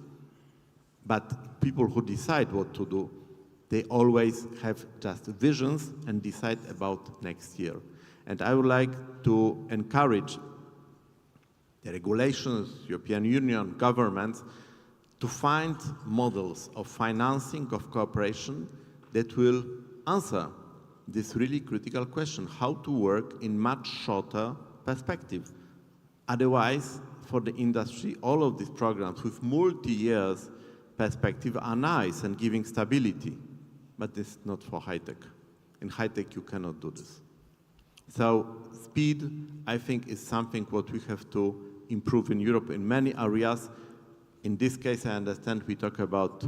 but people who decide what to do, they always have just visions and decide about next year. And I would like to encourage the regulations, European Union, governments, to find models of financing, of cooperation that will answer this really critical question, how to work in much shorter perspective. Otherwise, for the industry, all of these programs with multi-years perspective are nice and giving stability, but it's not for high-tech. In high-tech, you cannot do this. So speed, I think, is something what we have to improve in Europe in many areas. In this case, I understand we talk about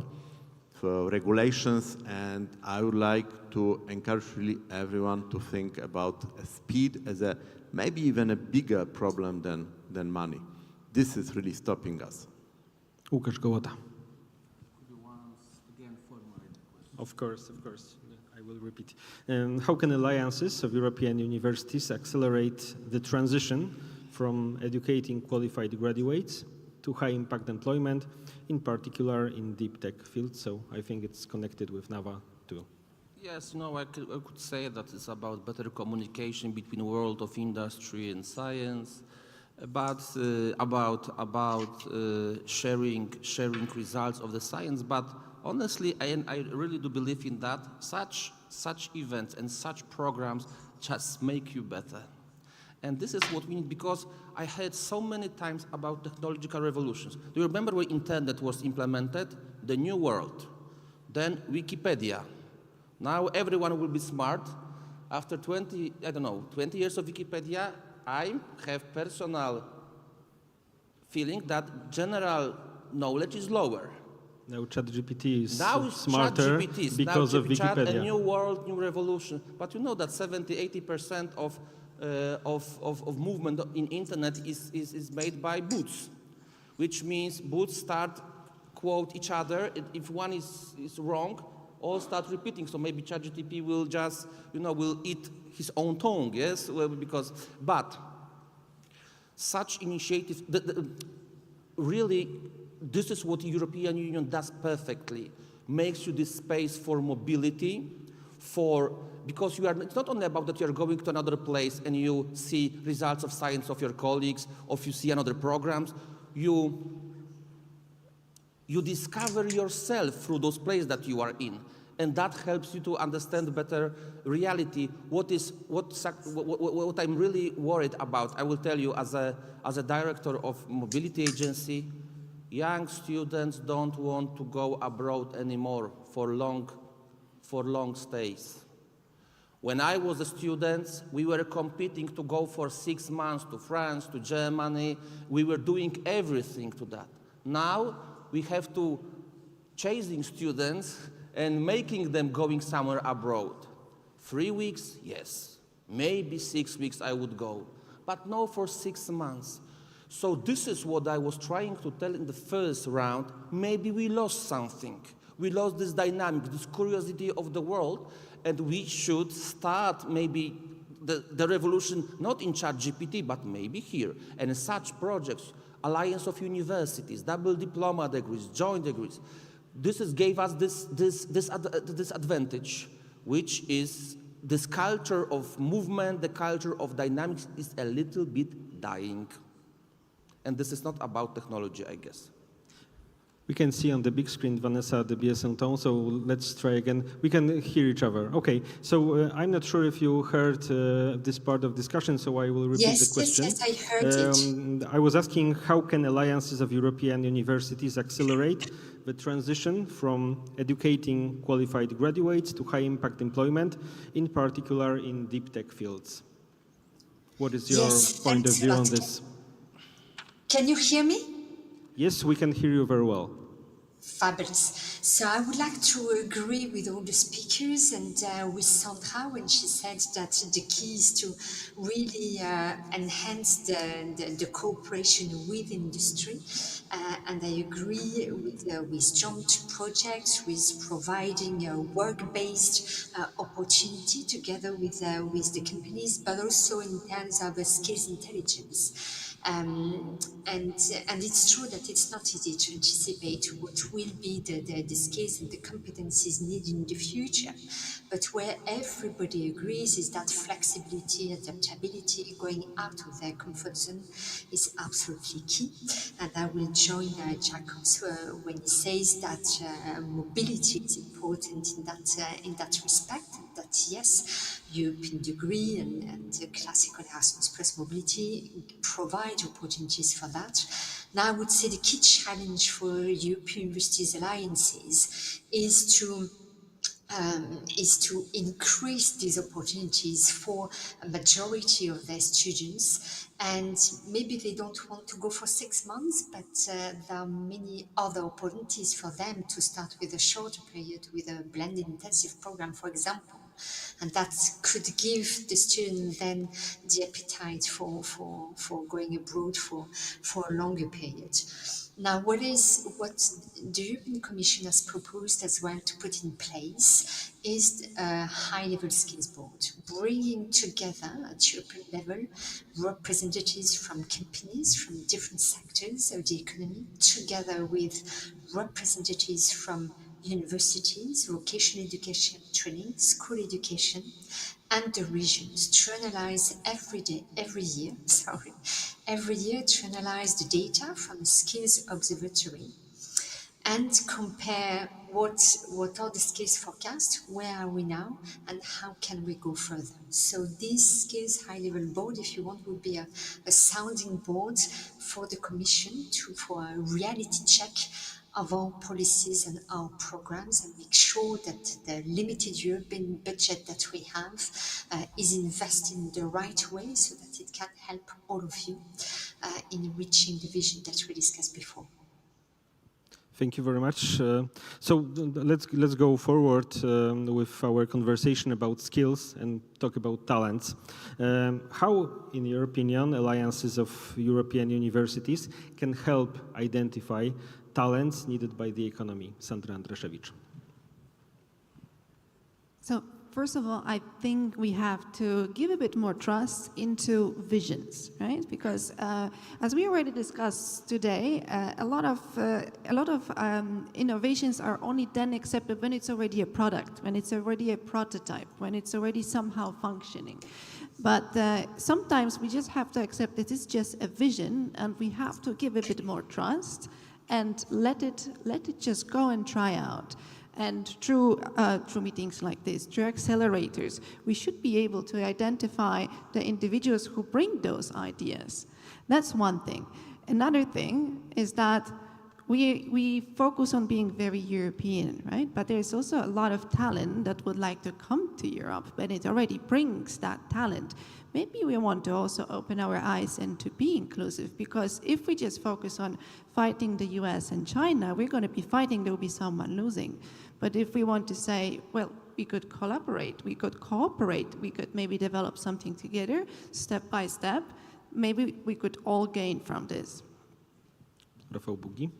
regulations, and I would like to encourage really everyone to think about speed as a maybe even a bigger problem than money. This is really stopping us. Łukasz Gołota. Could you once again formulate the question? Of course. I will repeat. How can alliances of European universities accelerate the transition from educating qualified graduates to high-impact employment, in particular in deep tech fields? So I think it's connected with NAWA too. Yes, no, I could say that it's about better communication between the world of industry and science, about sharing results of the science. But honestly, I really do believe in that. Such events and such programs just make you better. And this is what we need, because I heard so many times about technological revolutions. Do you remember when internet was implemented? The new world. Then Wikipedia. Now everyone will be smart. After 20 years of Wikipedia, I have personal feeling that general knowledge is lower. Now ChatGPT is now smarter ChatGPT because of Wikipedia. A new world, new revolution. But you know that 70–80% of movement in internet is made by bots, which means bots start quote each other. If one is wrong, all start repeating. So maybe ChatGPT will just will eat his own tongue. Yes, but such initiatives really. This is what the European Union does perfectly. Makes you this space for mobility, because it's not only about that you are going to another place and you see results of science of your colleagues, or if you see another programs, you discover yourself through those places that you are in. And that helps you to understand better reality. What I'm really worried about, I will tell you as a director of mobility agency, young students don't want to go abroad anymore for long stays. When I was a student, we were competing to go for 6 months to France, to Germany. We were doing everything to that. Now we have to chasing students and making them going somewhere abroad. 3 weeks, yes. Maybe 6 weeks I would go, but no for 6 months. So this is what I was trying to tell in the first round. Maybe we lost something. We lost this dynamic, this curiosity of the world, and we should start maybe the revolution not in ChatGPT, but maybe here. And such projects, alliance of universities, double diploma degrees, joint degrees, gave us this advantage, which is this culture of movement, the culture of dynamics is a little bit dying. And this is not about technology, I guess. We can see on the big screen Vanessa, Debiais-Sainton, so let's try again. We can hear each other. Okay, so I'm not sure if you heard this part of discussion, so I will repeat the question. Yes, I heard it. I was asking, how can alliances of European universities accelerate the transition from educating qualified graduates to high-impact employment, in particular in deep tech fields? What is your point of view on this? Can you hear me? Yes, we can hear you very well. Fabulous. So I would like to agree with all the speakers and with Sandra when she said that the key is to really enhance the cooperation with industry. And I agree with joint projects, with providing a work-based opportunity together with the companies, but also in terms of skills intelligence. And it's true that it's not easy to anticipate what will be the skills and the competencies needed in the future. But where everybody agrees is that flexibility, adaptability, going out of their comfort zone is absolutely key. And I will join Jacobs when he says that mobility is important in that respect. That yes, European degree and classical Erasmus Plus mobility provide opportunities for that. Now, I would say the key challenge for European Universities Alliances is to increase these opportunities for a majority of their students. And maybe they don't want to go for 6 months, but there are many other opportunities for them to start with a shorter period, with a blended intensive program, for example. And that could give the student then the appetite for going abroad for a longer period. Now, what the European Commission has proposed as well to put in place is a high-level skills board, bringing together at European level representatives from companies, from different sectors of the economy, together with representatives from universities, vocational education training, school education, and the regions to analyze every year to analyze the data from a skills observatory and compare what are the skills forecast, where are we now, and how can we go further. So this skills high-level board, if you want, would be a sounding board for the Commission for a reality check of our policies and our programs and make sure that the limited European budget that we have is invested in the right way so that it can help all of you in reaching the vision that we discussed before. Thank you very much. So let's go forward with our conversation about skills and talk about talents. How, in your opinion, alliances of European universities can help identify talents needed by the economy? Sandra Andrzejewicz. So first of all, I think we have to give a bit more trust into visions, right? Because as we already discussed today, a lot of innovations are only then accepted when it's already a product, when it's already a prototype, when it's already somehow functioning. But sometimes we just have to accept that it's just a vision, and we have to give a bit more trust and let it just go and try out. And through meetings like this, through accelerators, we should be able to identify the individuals who bring those ideas. That's one thing. Another thing is that we focus on being very European, right? But there's also a lot of talent that would like to come to Europe, but it already brings that talent. Maybe we want to also open our eyes and to be inclusive, because if we just focus on fighting the US and China, we're going to be fighting, there will be someone losing. But if we want to say, well, we could collaborate, we could cooperate, we could maybe develop something together, step by step, maybe we could all gain from this. Rafał Bugi.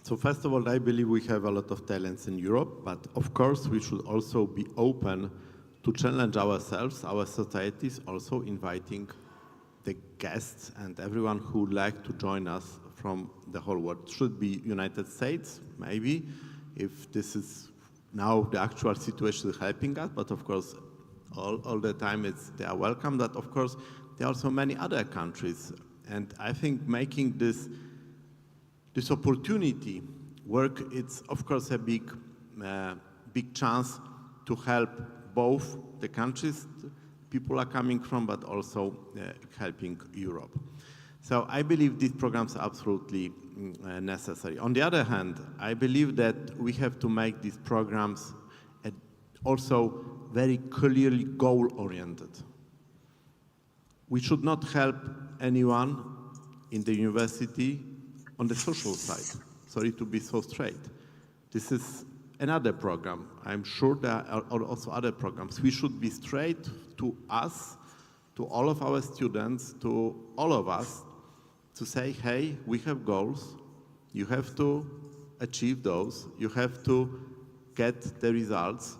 So first of all, I believe we have a lot of talents in Europe, but of course we should also be open to challenge ourselves, our societies, also inviting the guests and everyone who would like to join us from the whole world. It should be United States, maybe, if this is now the actual situation helping us, but of course all the time they are welcome. But of course there are also many other countries, and I think making this opportunity work, it's of course a big chance to help both the countries people are coming from, but also helping Europe. So I believe these programs are absolutely necessary. On the other hand, I believe that we have to make these programs also very clearly goal-oriented. We should not help anyone in the university on the social side. Sorry to be so straight. This is another program. I'm sure there are also other programs. We should be straight to us, to all of our students, to all of us, to say, hey, we have goals. You have to achieve those. You have to get the results.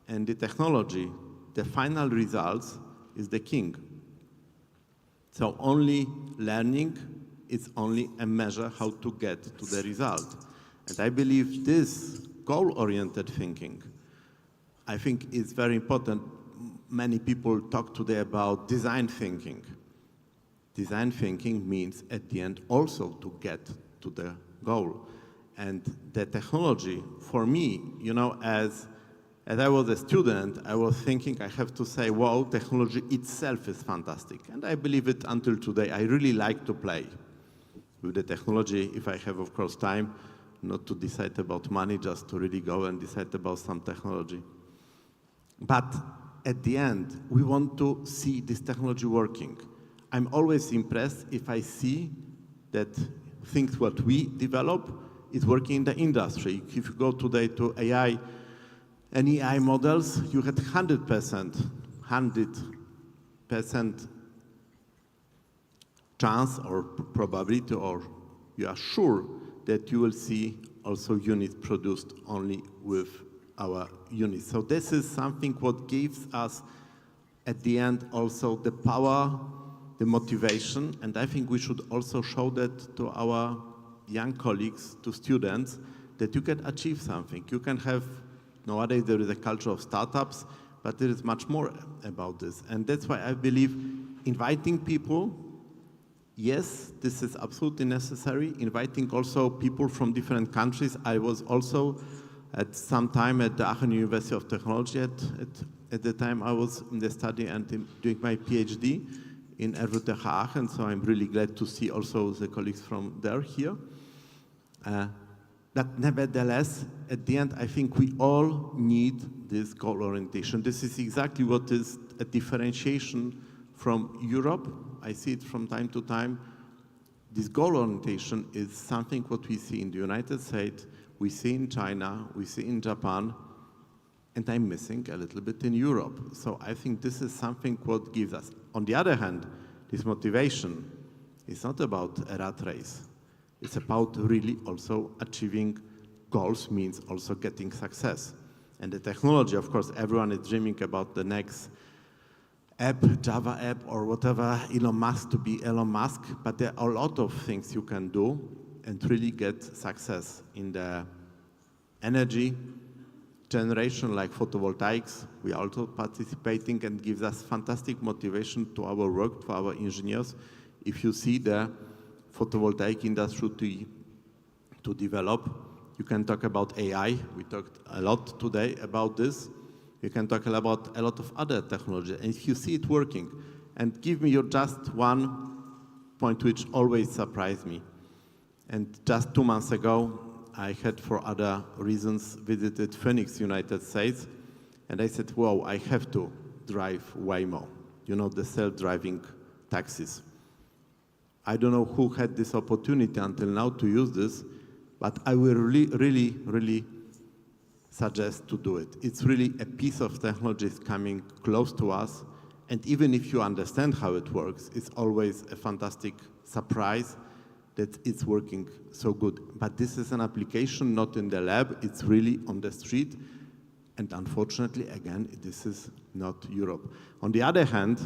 And the technology, the final results, is the king. So only learning is only a measure how to get to the result. And I believe this goal-oriented thinking, I think is very important. Many people talk today about design thinking. Design thinking means at the end also to get to the goal. And the technology, for me, you know, as I was a student, I was thinking I have to say, wow, technology itself is fantastic. And I believe it until today. I really like to play with the technology, if I have, of course, time, not to decide about money, just to really go and decide about some technology. But at the end, we want to see this technology working. I'm always impressed if I see that things what we develop is working in the industry. If you go today to AI and AI models, you had 100% chance or probability, or you are sure that you will see also units produced only with our units. So this is something what gives us at the end also the power, the motivation, and I think we should also show that to our young colleagues, to students, that you can achieve something. You can have, nowadays there is a culture of startups, but there is much more about this. And that's why I believe inviting people, yes, this is absolutely necessary. Inviting also people from different countries. I was also at some time at the Aachen University of Technology at the time I was in the study and doing my PhD in RWTH Aachen, so I'm really glad to see also the colleagues from there here. But nevertheless, at the end, I think we all need this goal orientation. This is exactly what is a differentiation from Europe. I see it from time to time. This goal orientation is something what we see in the United States, we see in China, we see in Japan, and I'm missing a little bit in Europe. So I think this is something what gives us. On the other hand, this motivation is not about a rat race. It's about really also achieving goals, means also getting success. And the technology, of course, everyone is dreaming about the next app, Java app, or whatever, Elon Musk to be Elon Musk, but there are a lot of things you can do and really get success in the energy generation, like photovoltaics. We are also participating and gives us fantastic motivation to our work, to our engineers. If you see the photovoltaic industry to develop, you can talk about AI. We talked a lot today about this. You can talk about a lot of other technology. And if you see it working, and give me your just one point which always surprised me. And just 2 months ago, I had, for other reasons, visited Phoenix, United States, and I said, whoa, I have to drive Waymo, you know, the self-driving taxis. I don't know who had this opportunity until now to use this, but I will really suggest to do it. It's really a piece of technology coming close to us, and even if you understand how it works, it's always a fantastic surprise that it's working so good. But this is an application not in the lab, it's really on the street, and unfortunately, again, this is not Europe. On the other hand,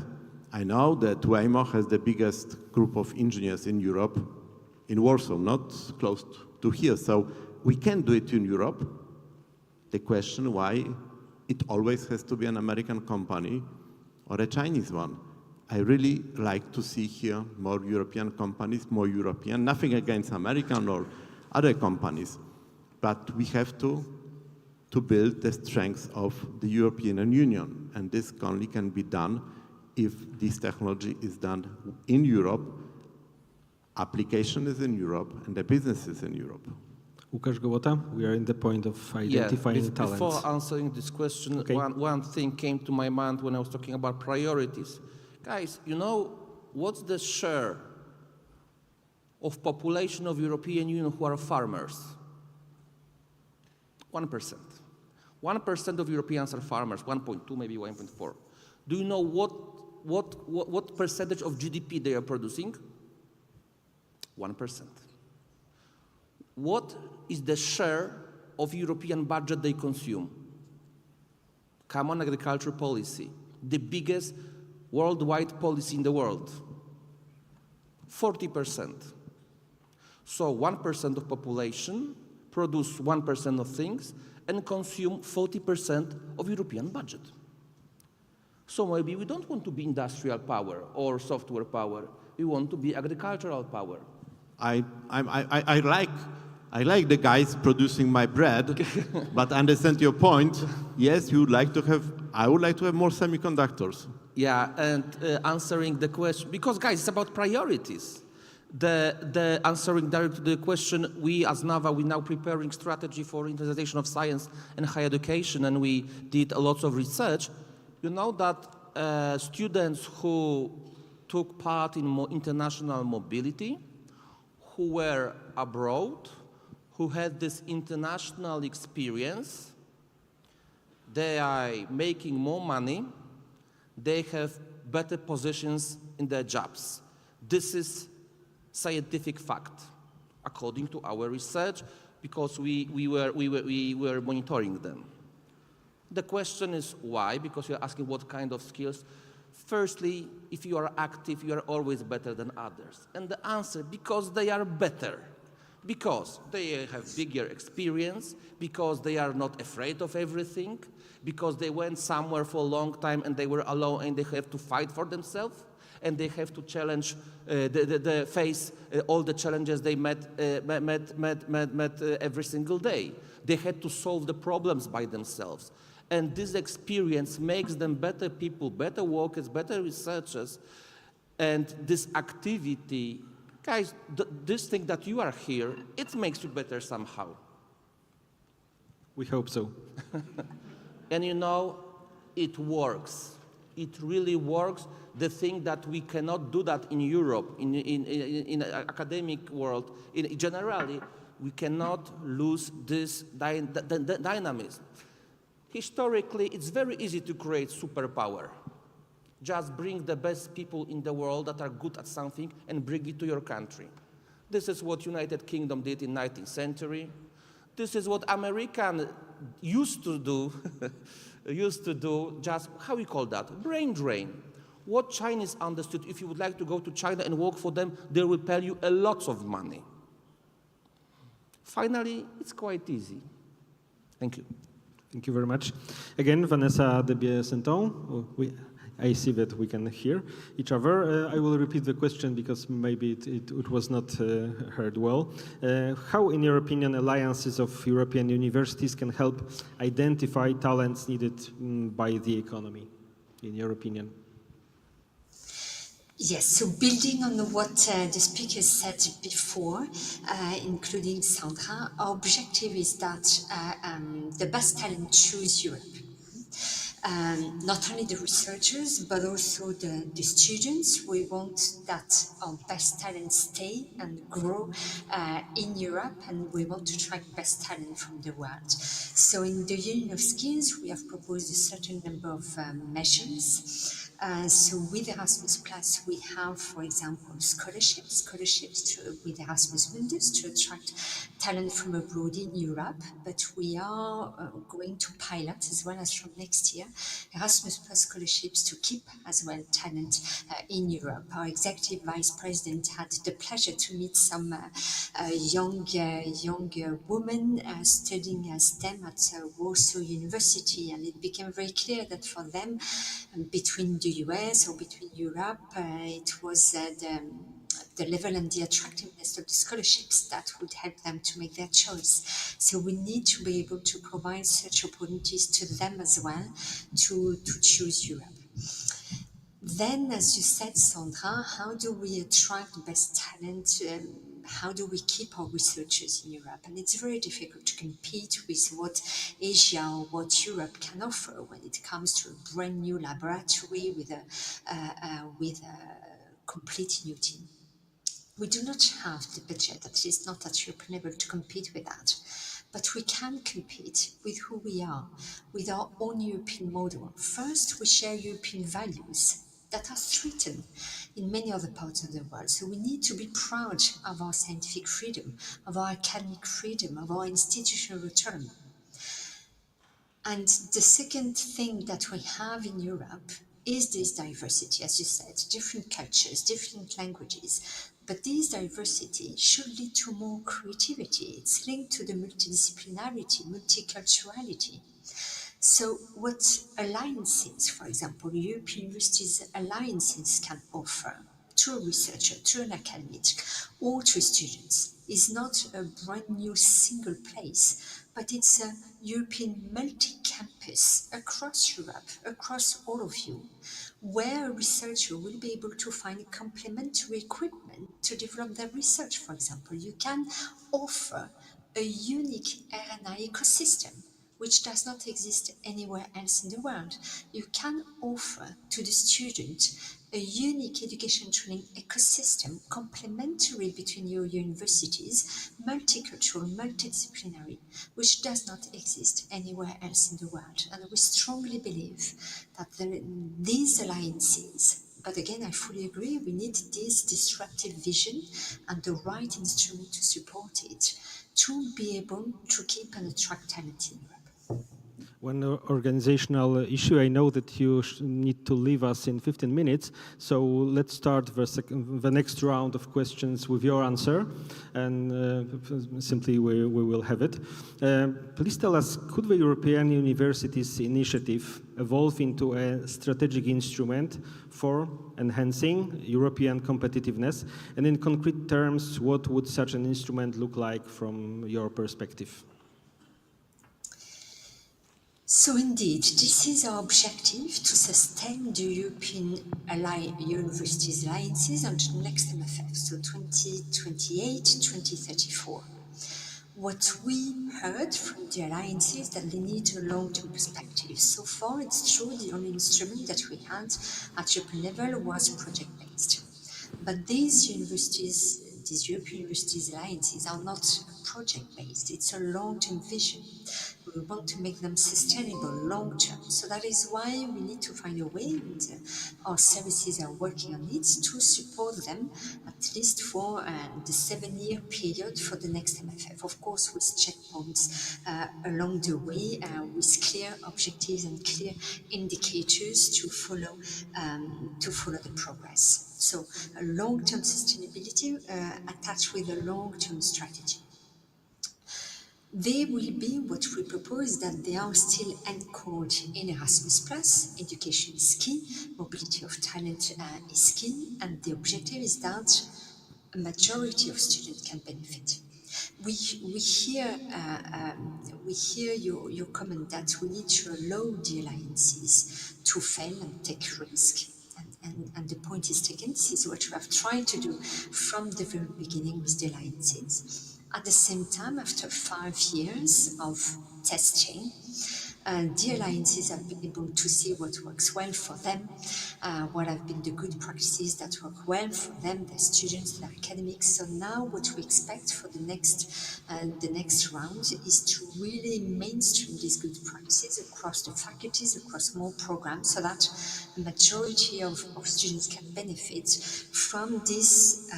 I know that Waymo has the biggest group of engineers in Europe, in Warsaw, not close to here. So we can do it in Europe. The question why it always has to be an American company or a Chinese one. I really like to see here more European companies, more European, nothing against American or other companies, but we have to build the strength of the European Union, and this only can be done if this technology is done in Europe, application is in Europe, and the business is in Europe. Łukasz Gołota, we are in the point of identifying talents. Before answering this question, okay. one thing came to my mind when I was talking about priorities. Guys, you know, what's the share of population of European Union who are farmers? 1%. 1% of Europeans are farmers, 1.2, maybe 1.4. Do you know what percentage of GDP they are producing? 1%. What is the share of European budget they consume? Common agriculture policy, the biggest worldwide policy in the world. 40%. So 1% of population produce 1% of things and consume 40% of European budget. So maybe we don't want to be industrial power or software power. We want to be agricultural power. I like the guys producing my bread, but I understand your point. Yes, you would like to have. I would like to have more semiconductors. Yeah, and answering the question, because guys, it's about priorities. The answering directly to the question, we as NAWA, we now preparing strategy for internationalization of science and higher education, and we did a lot of research. You know that students who took part in international mobility, who were abroad, who had this international experience, they are making more money, they have better positions in their jobs. This is scientific fact, according to our research, because we were monitoring them. The question is why, because you're asking what kind of skills. Firstly, if you are active, you are always better than others. And the answer, because they are better. Because they have bigger experience, because they are not afraid of everything, because they went somewhere for a long time and they were alone and they have to fight for themselves, and they have to challenge, face all the challenges they met every single day. They had to solve the problems by themselves. And this experience makes them better people, better workers, better researchers. And this activity, guys, this thing that you are here, it makes you better somehow. We hope so. And you know, it works. It really works. The thing that we cannot do that in Europe, in academic world, generally, we cannot lose this dynamism. Historically, it's very easy to create superpower. Just bring the best people in the world that are good at something and bring it to your country. This is what United Kingdom did in 19th century. This is what American used to do, just, how we call that? Brain drain. What Chinese understood, if you would like to go to China and work for them, they will pay you a lot of money. Finally, it's quite easy. Thank you. Thank you very much. Again, Vanessa Debiais-Sainton. I see that we can hear each other. I will repeat the question because maybe it was not heard well. How, in your opinion, alliances of European universities can help identify talents needed by the economy, in your opinion? Yes, so building on what the speakers said before, including Sandra, our objective is that the best talent choose Europe. Not only the researchers, but also the students. We want that our best talent stay and grow in Europe, and we want to attract best talent from the world. So in the Union of Skills, we have proposed a certain number of measures. So with Erasmus+, we have, for example, scholarships with Erasmus Mundus to attract talent from abroad in Europe, but we are going to pilot, as well as from next year, Erasmus+ scholarships to keep as well talent in Europe. Our executive vice president had the pleasure to meet some young women studying STEM at Warsaw University, and it became very clear that for them, between the US or between Europe, it was the level and the attractiveness of the scholarships that would help them to make their choice. So we need to be able to provide such opportunities to them as well to choose Europe. Then, as you said, Sandra, how do we attract best talent? How do we keep our researchers in Europe? And it's very difficult to compete with what Asia or what Europe can offer when it comes to a brand new laboratory with a complete new team. We do not have the budget, at least not at European level, to compete with that. But we can compete with who we are, with our own European model. First, we share European values that are threatened in many other parts of the world. So we need to be proud of our scientific freedom, of our academic freedom, of our institutional autonomy. And the second thing that we have in Europe is this diversity, as you said, different cultures, different languages. But this diversity should lead to more creativity. It's linked to the multidisciplinarity, multiculturality. So what alliances, for example, European universities alliances can offer to a researcher, to an academic, or to students is not a brand new single place, but it's a European multi-campus across Europe, across all of you, where a researcher will be able to find complementary equipment to develop their research. For example, you can offer a unique RNA ecosystem which does not exist anywhere else in the world. You can offer to the student a unique education training ecosystem complementary between your universities, multicultural, multidisciplinary, which does not exist anywhere else in the world. And we strongly believe that these alliances, but again, I fully agree, we need this disruptive vision and the right instrument to support it, to be able to keep and attract talent in Europe. One organizational issue, I know that you need to leave us in 15 minutes, so let's start the next round of questions with your answer, and simply we will have it. Please tell us, could the European Universities Initiative evolve into a strategic instrument for enhancing European competitiveness? And in concrete terms, what would such an instrument look like from your perspective? So indeed, this is our objective, to sustain the European Universities Alliances until the next MFF, so 2028-2034. What we heard from the alliances is that they need a long-term perspective. So far, it's true, the only instrument that we had at European level was project-based. But these European Universities Alliances are not project-based, it's a long-term vision. We want to make them sustainable long-term. So that is why we need to find a way, and our services are working on it, to support them at least for the 7-year period for the next MFF. Of course, with checkpoints along the way, with clear objectives and clear indicators to follow the progress. So a long-term sustainability attached with a long-term strategy. They will be what we propose, that they are still anchored in Erasmus+. Education is key, mobility of talent is key, and the objective is that a majority of students can benefit. We hear your comment that we need to allow the alliances to fail and take risk. And the point is taken. This is what we have tried to do from the very beginning with the alliances. At the same time, after 5 years of testing, the alliances have been able to see what works well for them, what have been the good practices that work well for them, their students, their academics. So now what we expect for the next round is to really mainstream these good practices across the faculties, across more programs, so that the majority of students can benefit from these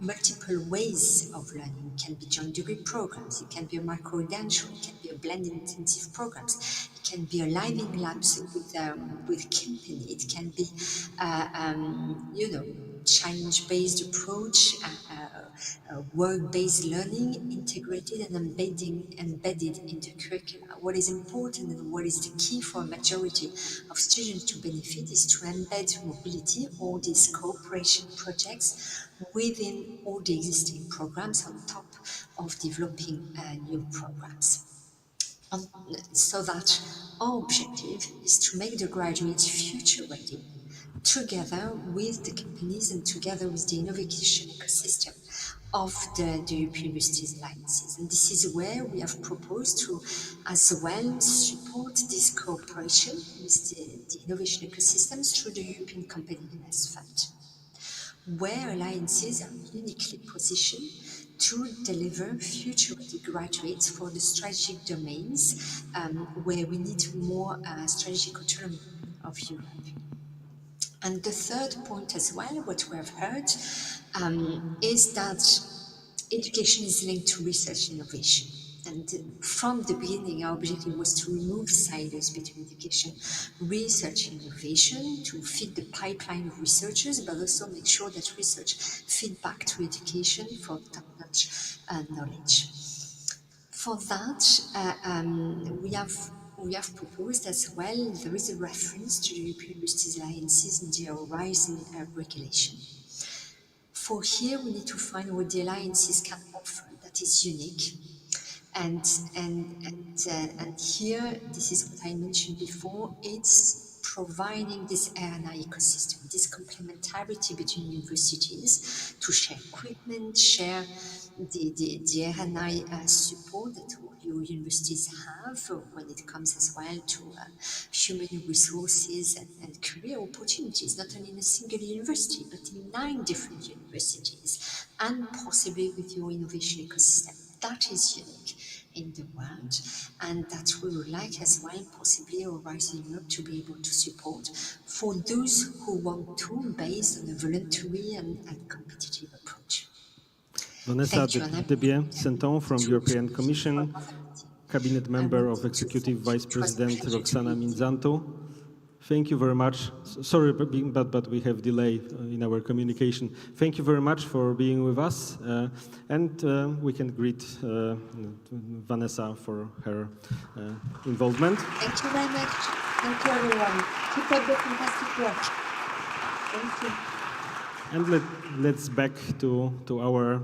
multiple ways of learning. It can be joint degree programs, it can be a micro-credential, it can be a blended intensive programs, it can be a living labs with company, it can be challenge-based approach, work-based learning, integrated and embedded into curricula. What is important and what is the key for a majority of students to benefit is to embed mobility, all these cooperation projects within all the existing programs on top of developing new programs. So that our objective is to make the graduates future ready, together with the companies and together with the innovation ecosystem of the European Universities Alliances. And this is where we have proposed to as well support this cooperation with the innovation ecosystems through the European Competitiveness Fund. where alliances are uniquely positioned to deliver future-ready graduates for the strategic domains where we need more strategic autonomy of Europe. And the third point as well, what we have heard, is that education is linked to research innovation. And from the beginning, our objective was to remove silos between education, research, and innovation, to feed the pipeline of researchers, but also make sure that research feed back to education for top-notch knowledge. For that, we have proposed as well, there is a reference to the European Universities Alliances in the Horizon regulation. For here, we need to find what the alliances can offer that is unique. And here, this is what I mentioned before, it's providing this R&I ecosystem, this complementarity between universities to share equipment, share the R&I support that all your universities have when it comes as well to human resources and career opportunities, not only in a single university, but in 9 different universities, and possibly with your innovation ecosystem. That is unique in the world, and that we would like as well, possibly Horizon Europe to be able to support for those who want to, based on a voluntary and competitive approach. Vanessa Debiais-Sainton from European Commission, Cabinet Member of Executive Vice President Roxana Minzanto. Thank you very much. Sorry, but we have delay in our communication. Thank you very much for being with us, and we can greet Vanessa for her involvement. Thank you very much. Thank you, everyone. Keep up the fantastic work. Thank you. And let's back to our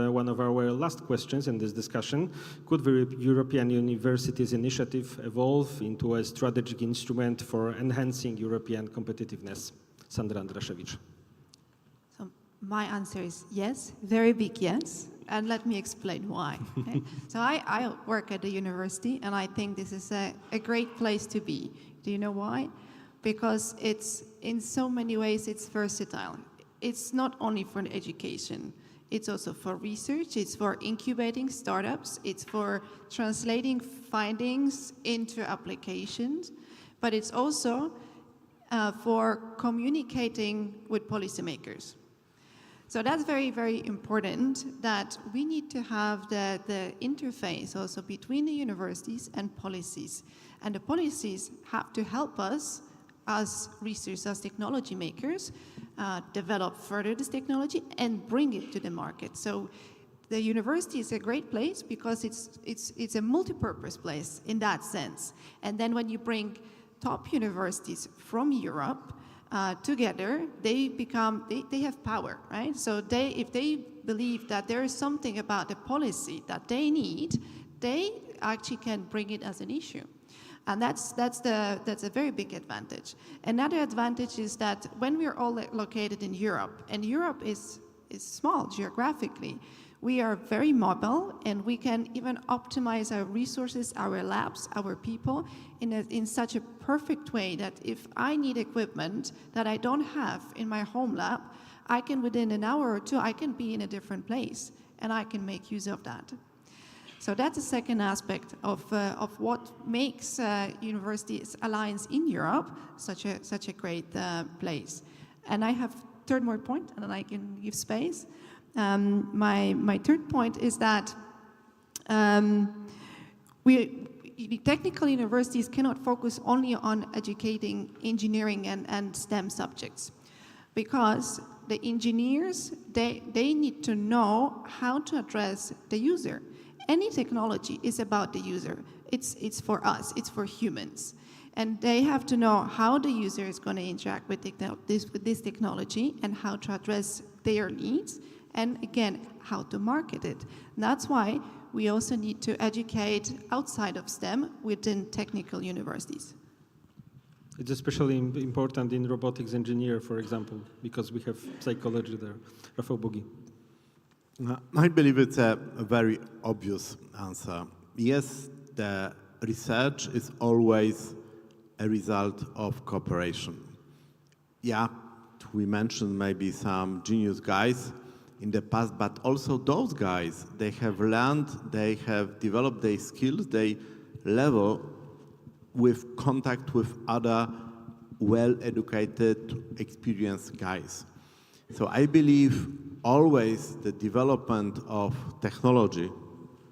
one of our last questions in this discussion. Could the European Universities Initiative evolve into a strategic instrument for enhancing European competitiveness? Sandra Andraszewicz. So my answer is yes, very big yes, and let me explain why. Okay? So I work at the university, and I think this is a great place to be. Do you know why? Because it's, in so many ways, it's versatile. It's not only for education, it's also for research, it's for incubating startups, it's for translating findings into applications, but it's also for communicating with policymakers. So that's very, very important, that we need to have the interface also between the universities and policies. And the policies have to help us as research, as technology makers, develop further this technology and bring it to the market. So the university is a great place because it's a multi-purpose place in that sense. And then when you bring top universities from Europe together, they have power, right? So if they believe that there is something about the policy that they need, they actually can bring it as an issue. And that's a very big advantage. Another advantage is that when we're all located in Europe, and Europe is small geographically, we are very mobile, and we can even optimize our resources, our labs, our people in such a perfect way that if I need equipment that I don't have in my home lab, I can, within an hour or two, I can be in a different place, and I can make use of that. So that's the second aspect of what makes Universities Alliance in Europe such a great place. And I have third more point, and then I can give space. My third point is that technical universities cannot focus only on educating engineering and STEM subjects, because the engineers, they need to know how to address the user. Any technology is about the user. It's for us, it's for humans. And they have to know how the user is going to interact with this technology and how to address their needs, and again, how to market it. And that's why we also need to educate outside of STEM within technical universities. It's especially important in robotics engineer, for example, because we have psychology there. Rafał Bogi. I believe it's a very obvious answer. Yes, the research is always a result of cooperation. Yeah, we mentioned maybe some genius guys in the past, but also those guys, they have learned, they have developed their skills, they level with contact with other well-educated, experienced guys. So I believe always the development of technology,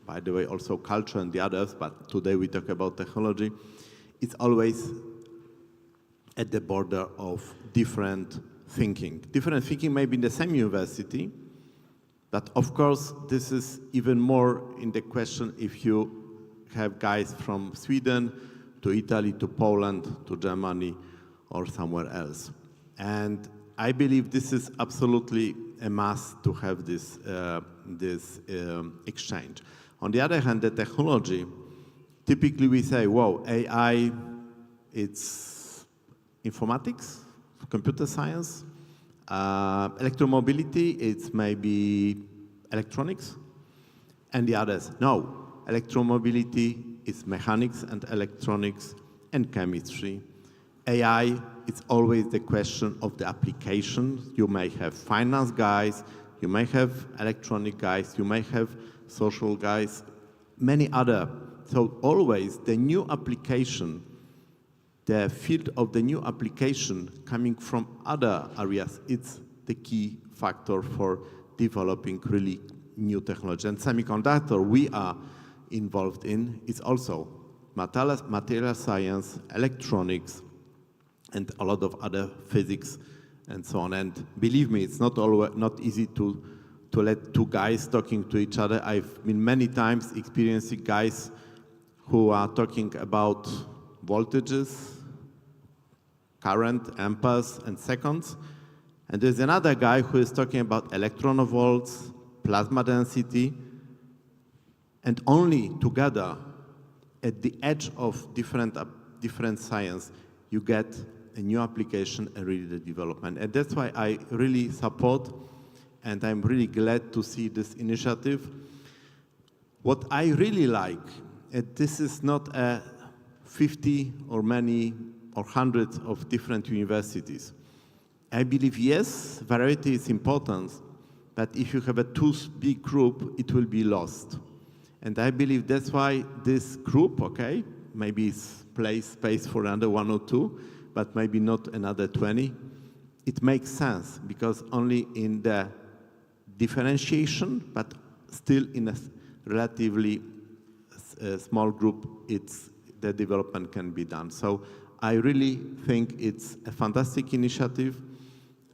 by the way, also culture and the others, but today we talk about technology, it's always at the border of different thinking. Different thinking may be in the same university, but of course, this is even more in the question if you have guys from Sweden to Italy, to Poland, to Germany, or somewhere else. And I believe this is absolutely a must to have this, exchange. On the other hand, the technology, typically we say, whoa, AI, it's informatics, computer science, electromobility, it's maybe electronics, and the others. No, electromobility is mechanics and electronics and chemistry. AI, it's always the question of the application. You may have finance guys, you may have electronic guys, you may have social guys, many other. So always the new application, the field of the new application coming from other areas, it's the key factor for developing really new technology. And semiconductor we are involved in is also material science, electronics, and a lot of other physics and so on. And believe me, it's not easy to let two guys talking to each other. I've been many times experiencing guys who are talking about voltages, current, amperes, and seconds. And there's another guy who is talking about electron volts, plasma density, and only together at the edge of different science, you get a new application and really the development. And that's why I really support, and I'm really glad to see this initiative. What I really like, this is not a 50 or many or hundreds of different universities. I believe, yes, variety is important, but if you have a too big group, it will be lost. And I believe that's why this group, okay, maybe it's space for another one or two, but maybe not another 20. It makes sense because only in the differentiation, but still in a relatively small group, the development can be done. So I really think it's a fantastic initiative.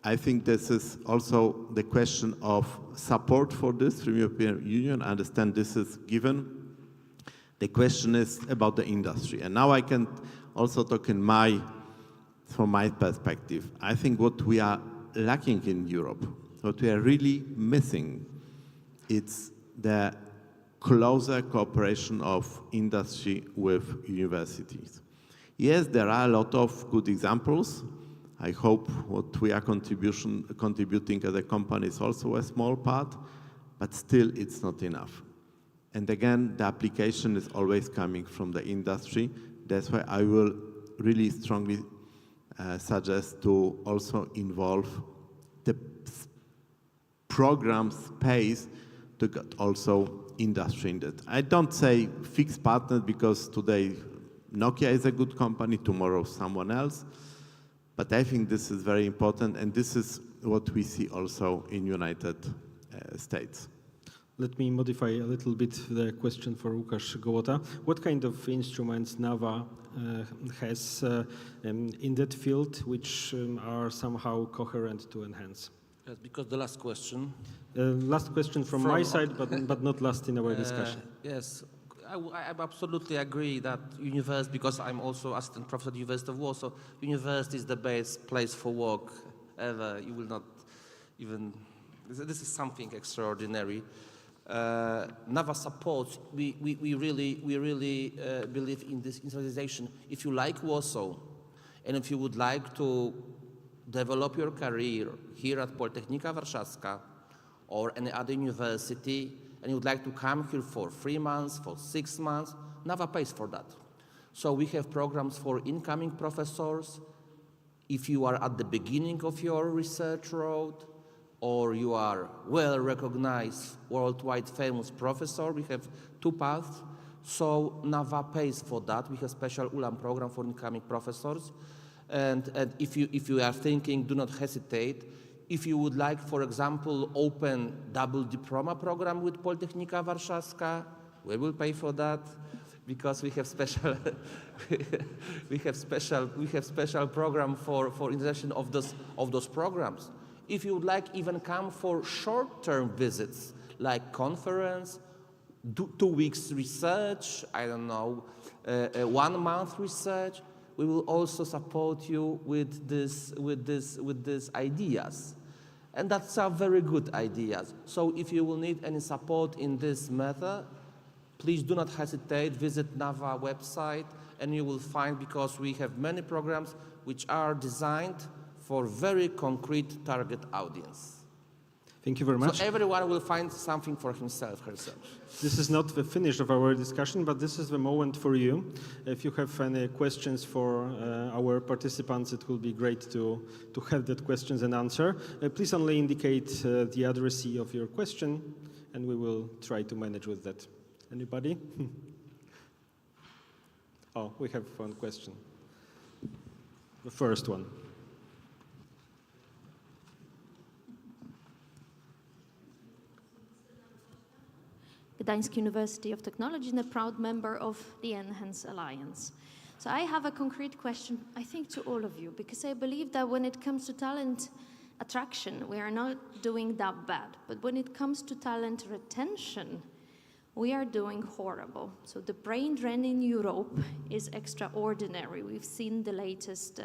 I think this is also the question of support for this from European Union. I understand this is given. The question is about the industry. And now I can also talk from my perspective. I think what we are lacking in Europe, what we are really missing, it's the closer cooperation of industry with universities. Yes, there are a lot of good examples. I hope what we are contributing as a company is also a small part, but still it's not enough. And again, the application is always coming from the industry. That's why I will really strongly suggest to also involve the program space to get also industry in that. I don't say fixed partners because today Nokia is a good company, tomorrow someone else. But I think this is very important, and this is what we see also in United States. Let me modify a little bit the question for Łukasz Gołota. What kind of instruments NAWA has in that field which are somehow coherent to enhance? Yes, because the last question. Last question from my side, but not last in our discussion. Yes, I absolutely agree that university, because I'm also assistant professor at the University of Warsaw, university is the best place for work ever. You will not even, this is something extraordinary. NAWA supports, we really believe in this institutionalization. If you like Warsaw, and if you would like to develop your career here at Politechnika Warszawska or any other university, and you would like to come here for 3 months, for 6 months, NAWA pays for that. So we have programs for incoming professors, if you are at the beginning of your research road, or you are well-recognized, worldwide famous professor. We have two paths. So NAWA pays for that. We have special ULAM program for incoming professors. And if you are thinking, do not hesitate. If you would like, for example, open double diploma program with Politechnika Warszawska, we will pay for that, because we have special we have special program for insertion of those programs. If you would like, even come for short-term visits, like conference, 2 weeks research, I don't know, 1 month research, we will also support you with these ideas. And that's a very good ideas. So if you will need any support in this method, please do not hesitate, visit NAWA website, and you will find, because we have many programs which are designed for very concrete target audience. Thank you very much. So everyone will find something for himself, herself. This is not the finish of our discussion, but this is the moment for you. If you have any questions for our participants, it will be great to have that questions and answer. Please only indicate the addressee of your question, and we will try to manage with that. Anybody? Oh, we have one question. The first one. Gdańsk University of Technology and a proud member of the Enhance Alliance. So I have a concrete question, I think, to all of you, because I believe that when it comes to talent attraction, we are not doing that bad. But when it comes to talent retention, we are doing horrible. So the brain drain in Europe is extraordinary. We've seen the latest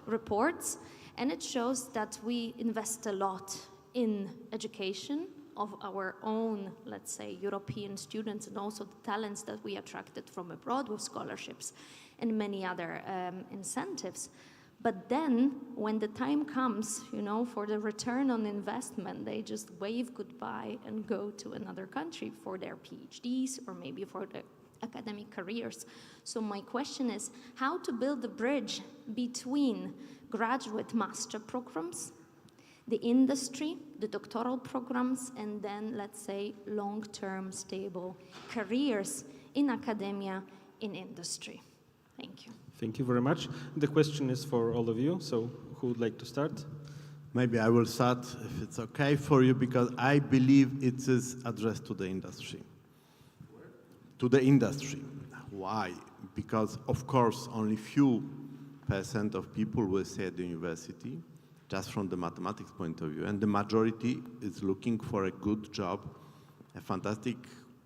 reports, and it shows that we invest a lot in education of our own, let's say, European students, and also the talents that we attracted from abroad with scholarships and many other incentives. But then, when the time comes, you know, for the return on investment, they just wave goodbye and go to another country for their PhDs or maybe for their academic careers. So my question is, how to build a bridge between graduate master programs, the industry, the doctoral programs, and then, let's say, long-term stable careers in academia, in industry. Thank you. Thank you very much. The question is for all of you, so who would like to start? Maybe I will start, if it's okay for you, because I believe it is addressed to the industry. To the industry. Why? Because, of course, only few % of people will stay at the university, just from the mathematics point of view, and the majority is looking for a good job, a fantastic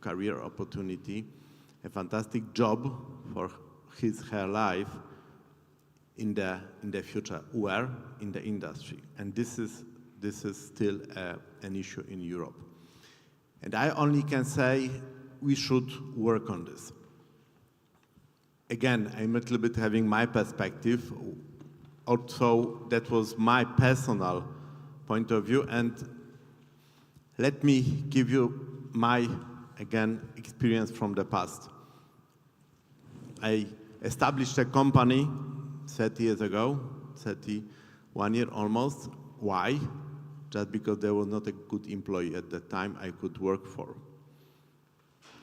career opportunity, a fantastic job for her life in the future. Where? In the industry. And this is still an issue in Europe. And I only can say we should work on this. Again, I'm a little bit having my perspective. Also, that was my personal point of view, and let me give you my, again, experience from the past. I established a company 30 years ago, 31 year almost. Why? Just because there was not a good employee at the time I could work for.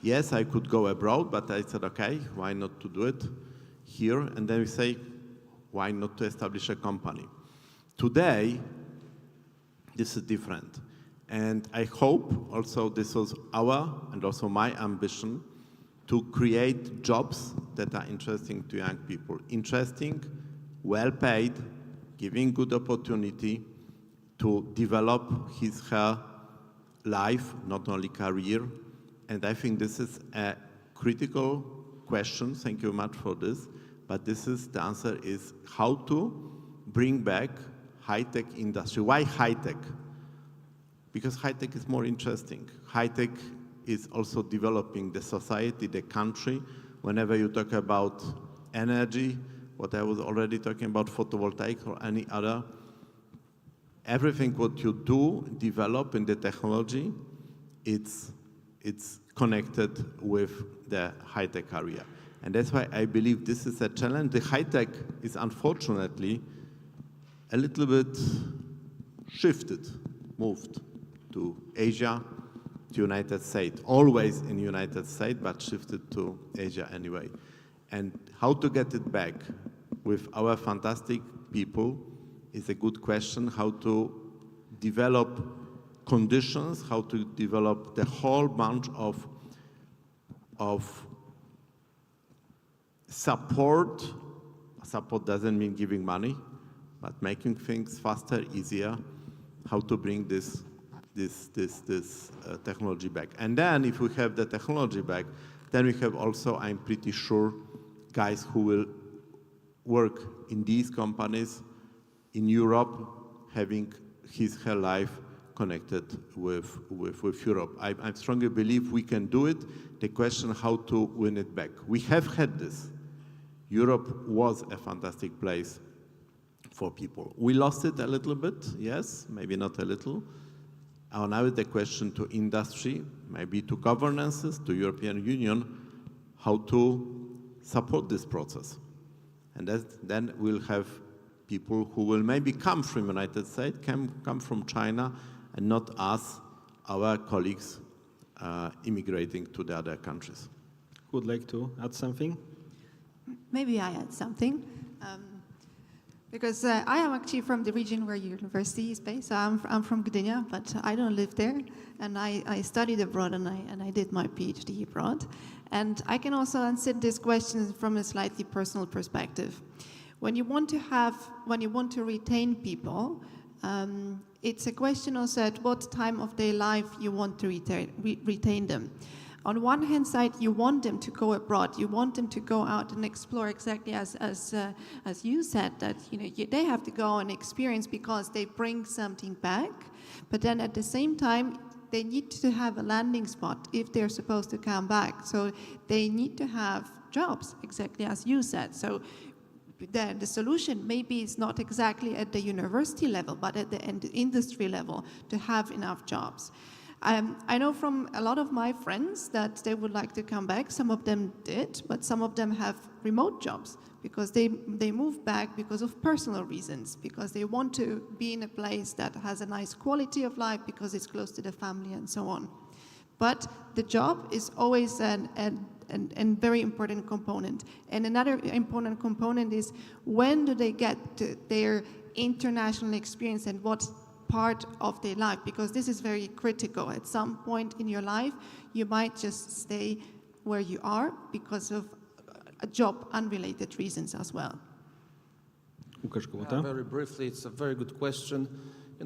Yes, I could go abroad, but I said, okay, why not to do it here? And then we say, why not to establish a company? Today, this is different. And I hope also this was our and also my ambition to create jobs that are interesting to young people. Interesting, well paid, giving good opportunity to develop her life, not only career. And I think this is a critical question. Thank you very much for this. But the answer is how to bring back high-tech industry. Why high-tech? Because high-tech is more interesting. High-tech is also developing the society, the country. Whenever you talk about energy, what I was already talking about, photovoltaic or any other, everything what you do, develop in the technology, it's connected with the high-tech area. And that's why I believe this is a challenge. The high-tech is unfortunately a little bit shifted, moved to Asia, to United States, always in United States, but shifted to Asia anyway. And how to get it back with our fantastic people is a good question. How to develop conditions, how to develop the whole bunch of support. Support doesn't mean giving money, but making things faster, easier, how to bring this technology back. And then if we have the technology back, then we have also, I'm pretty sure, guys who will work in these companies in Europe, having her life connected with Europe. I strongly believe we can do it. The question how to win it back. We have had this. Europe was a fantastic place for people. We lost it a little bit, yes, maybe not a little. Now the question to industry, maybe to governances, to European Union, how to support this process. And then we'll have people who will maybe come from the United States, come from China, and not us, our colleagues, immigrating to the other countries. Would like to add something? Maybe I add something. Because I am actually from the region where your university is based. So I'm from Gdynia, but I don't live there. And I studied abroad, and I did my PhD abroad. And I can also answer this question from a slightly personal perspective. When you want to retain people, it's a question also at what time of their life you want to retain them. On one hand side, you want them to go abroad. You want them to go out and explore, exactly as you said, that they have to go and experience because they bring something back. But then at the same time, they need to have a landing spot if they're supposed to come back. So they need to have jobs, exactly as you said. So the solution maybe is not exactly at the university level, but at the industry level to have enough jobs. I know from a lot of my friends that they would like to come back. Some of them did, but some of them have remote jobs because they moved back because of personal reasons, because they want to be in a place that has a nice quality of life, because it's close to the family and so on. But the job is always a very important component. And another important component is when do they get to their international experience and what part of their life, because this is very critical. At some point in your life, you might just stay where you are because of a job unrelated reasons as well. Very briefly, it's a very good question.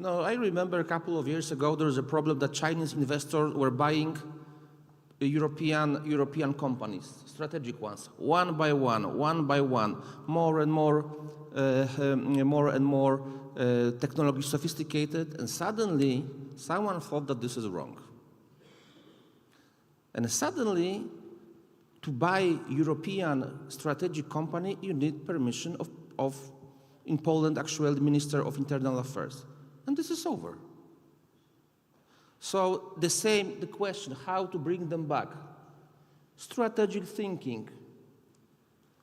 I remember a couple of years ago there was a problem that Chinese investors were buying European companies, strategic ones, one by one, more and more technology sophisticated, and suddenly someone thought that this is wrong. And suddenly, to buy European strategic company, you need permission of in Poland, actually, the Minister of Internal Affairs. And this is over. So the question, how to bring them back? Strategic thinking,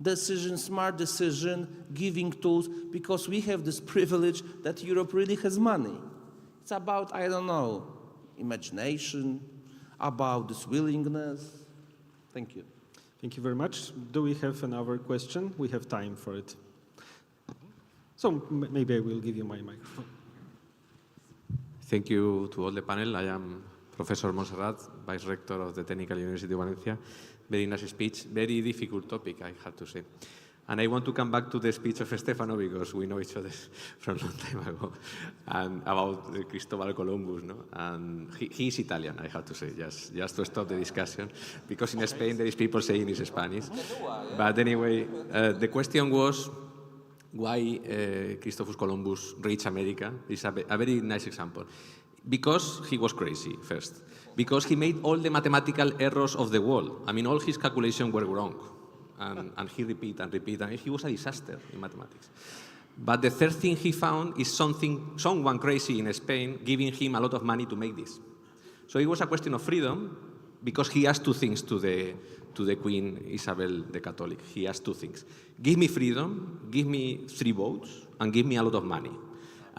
decision, smart decision, giving tools, because we have this privilege that Europe really has money. It's about, I don't know, imagination, about this willingness. Thank you. Thank you very much. Do we have another question? We have time for it. So maybe I will give you my microphone. Thank you to all the panel. I am Professor Montserrat, Vice Rector of the Technical University of Valencia. Very nice speech, very difficult topic, I have to say. And I want to come back to the speech of Stefano, because we know each other from a long time ago, and about Cristobal Columbus. No? And he is Italian, I have to say, just to stop the discussion, because in Spain there is people saying it's Spanish. But anyway, the question was why Christopher Columbus reached America. It's a very nice example. Because he was crazy, first. Because he made all the mathematical errors of the world. I mean, all his calculations were wrong. And he repeated and repeated, and he was a disaster in mathematics. But the third thing he found is someone crazy in Spain giving him a lot of money to make this. So it was a question of freedom, because he asked two things to the Queen Isabel the Catholic. He asked two things. Give me freedom, give me 3 votes, and give me a lot of money.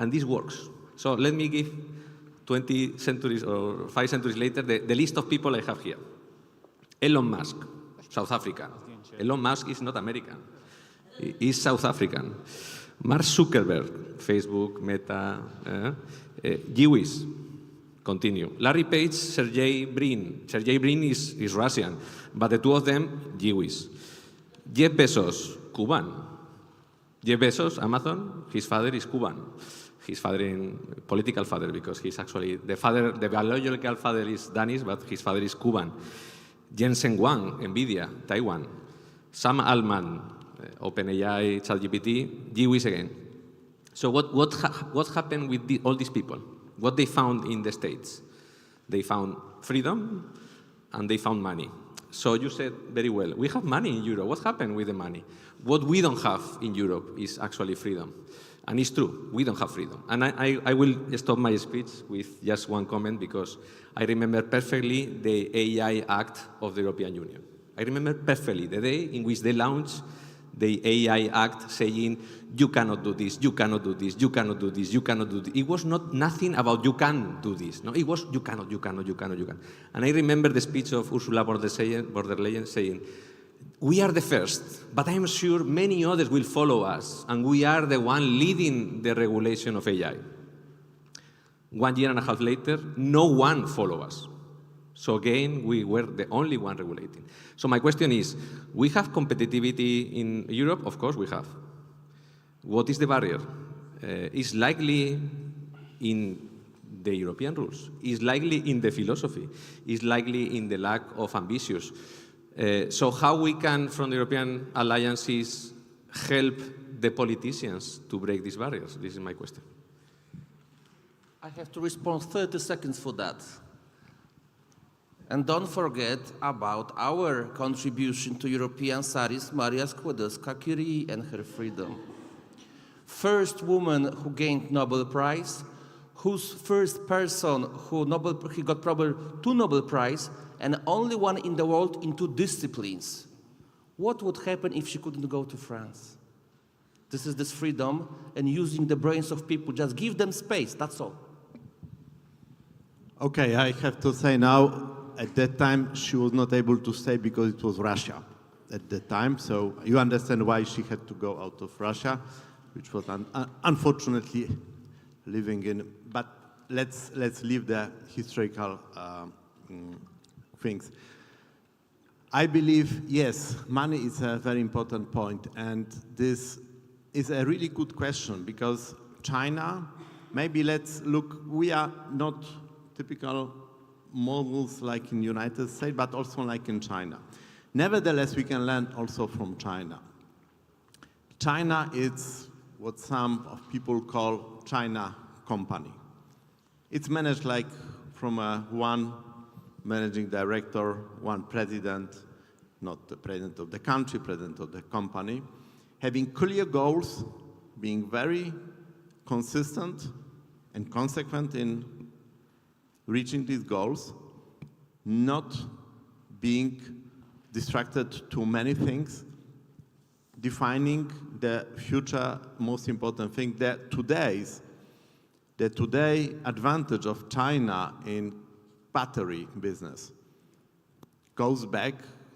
and this works. So let me give 20 centuries or 5 centuries later the list of people I have here. Elon Musk, South African. Elon Musk is not American. He is South African. Mark Zuckerberg, Facebook, Meta, Jewish, continue. Larry Page, Sergey Brin. Sergey Brin is Russian, but the two of them, Jewish. Jeff Bezos, Cuban. Jeff Bezos, Amazon, his father is Cuban. His father in political father, because he's actually the father, the biological father is Danish, but his father is Cuban. Jensen Huang, NVIDIA, Taiwan. Sam Altman, OpenAI, ChatGPT, Jewish again. So what happened with all these people? What they found in the States? They found freedom and they found money. So you said very well, we have money in Europe. What happened with the money? What we don't have in Europe is actually freedom. And it's true, we don't have freedom. And I will stop my speech with just one comment, because I remember perfectly the AI Act of the European Union. I remember perfectly the day in which they launched the AI Act, saying, you cannot do this, you cannot do this, you cannot do this, you cannot do this. It was nothing about you can do this. No, it was you cannot, you cannot, you cannot, you can. And I remember the speech of Ursula von der Leyen saying, we are the first, but I am sure many others will follow us, and we are the one leading the regulation of AI. 1 year and a half later, no one followed us. So again, we were the only one regulating. So my question is, we have competitivity in Europe? Of course we have. What is the barrier? It's likely in the European rules. It's likely in the philosophy. It's likely in the lack of ambitions. So how we can, from the European alliances, help the politicians to break these barriers? This is my question. I have to respond 30 seconds for that. And don't forget about our contribution to European studies, Maria Skłodowska-Curie and her freedom. First woman who gained Nobel Prize, whose first person who got probably 2 Nobel Prizes, and only one in the world in 2 disciplines. What would happen if she couldn't go to France? This is this freedom, and using the brains of people, just give them space, that's all. Okay, I have to say now, at that time, she was not able to stay because it was Russia at that time. So you understand why she had to go out of Russia, which was unfortunately living in. But let's leave the historical things. I believe, yes, money is a very important point, and this is a really good question, because China, maybe let's look, we are not typical models like in the United States, but also like in China. Nevertheless, we can learn also from China. China is what some of people call China company. It's managed like from one managing director, one president, not the president of the country, president of the company, having clear goals, being very consistent and consequent in reaching these goals, not being distracted to many things, defining the future most important thing, the today advantage of China in battery business goes back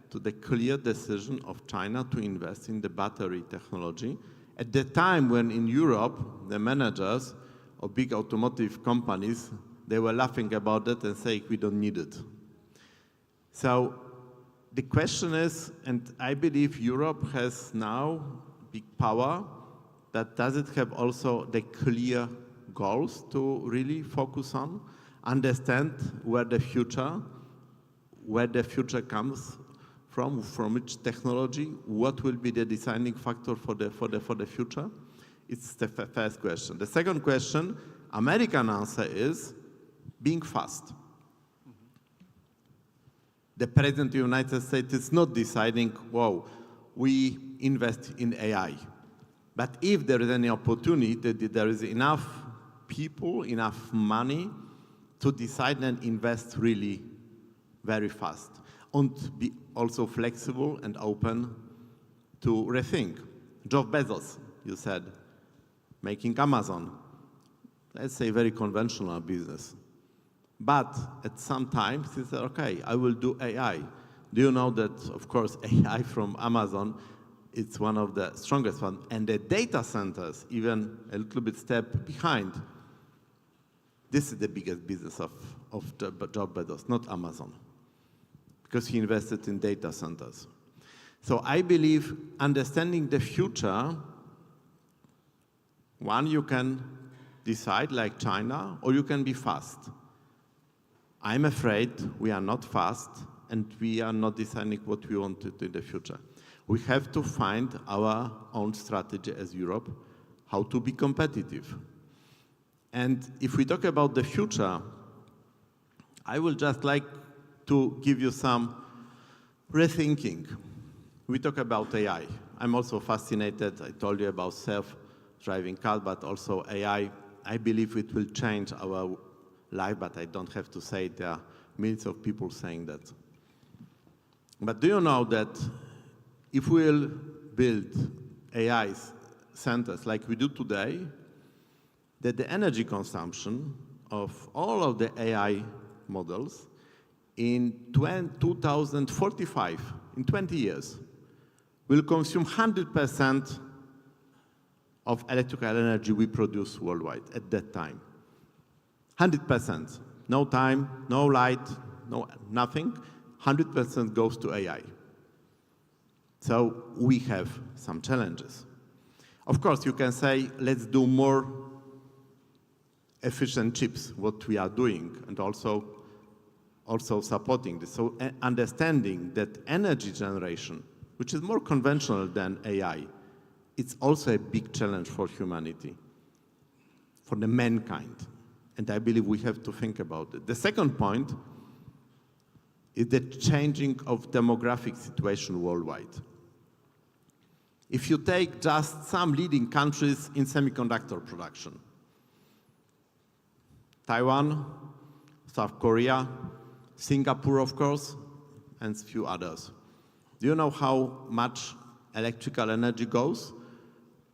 to the clear decision of China to invest in the battery technology at the time when in Europe the managers of big automotive companies, they were laughing about it and saying we don't need it. So the question is, and I believe Europe has now big power, that does it have also the clear goals to really focus on, understand where the future comes from which technology, what will be the deciding factor for the future? It's the first question. The second question, American answer is being fast. The President of the United States is not deciding, whoa, we invest in AI. But if there is any opportunity, that there is enough people, enough money to decide and invest really very fast. And be also flexible and open to rethink. Jeff Bezos, you said, making Amazon. let's say, very conventional business. But at some time, they said, okay, I will do AI. Do you know that, of course, AI from Amazon, it's one of the strongest ones. And the data centers, even a little bit step behind. This is the biggest business of Jeff Bezos, not Amazon, because he invested in data centers. So I believe understanding the future, one, you can decide like China, or you can be fast. I'm afraid we are not fast, and we are not deciding what we want to do in the future. We have to find our own strategy as Europe, how to be competitive. And if we talk about the future, I will just like to give you some rethinking. We talk about AI. I'm also fascinated, I told you about self-driving cars, but also AI. I believe it will change our life, but I don't have to say it. There are millions of people saying that. But do you know that if we'll build AI centers like we do today, that the energy consumption of all of the AI models in 2045, in 20 years, will consume 100% of electrical energy we produce worldwide at that time. 100%. No time, no light, no nothing. 100% goes to AI. So we have some challenges. Of course, you can say, let's do more efficient chips, what we are doing, and also supporting this. So understanding that energy generation, which is more conventional than AI, it's also a big challenge for humanity, for the mankind. And I believe we have to think about it. The second point is the changing of demographic situation worldwide. If you take just some leading countries in semiconductor production, Taiwan, South Korea, Singapore, of course, and a few others. Do you know how much electrical energy goes?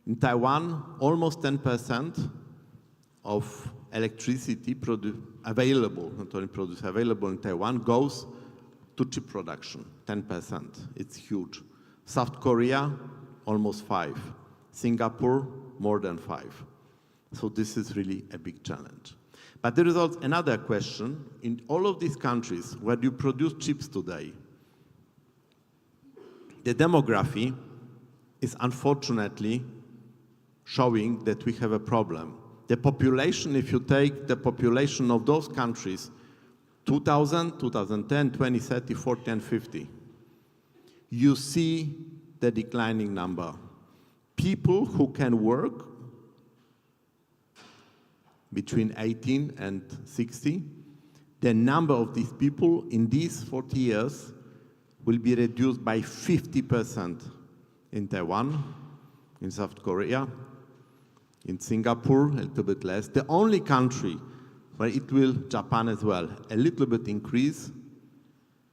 In Taiwan, almost 10% of electricity available, not only produced, available in Taiwan goes to chip production, 10%. It's huge. South Korea, almost 5%. Singapore, more than 5%. So this is really a big challenge. But there is also another question. In all of these countries where you produce chips today, the demography is unfortunately showing that we have a problem. The population, if you take the population of those countries, 2000, 2010, 2030, 40, and 50, you see the declining number. People who can work between 18 and 60, the number of these people in these 40 years will be reduced by 50% in Taiwan, in South Korea, in Singapore, a little bit less. The only country where it will, Japan as well, a little bit increase,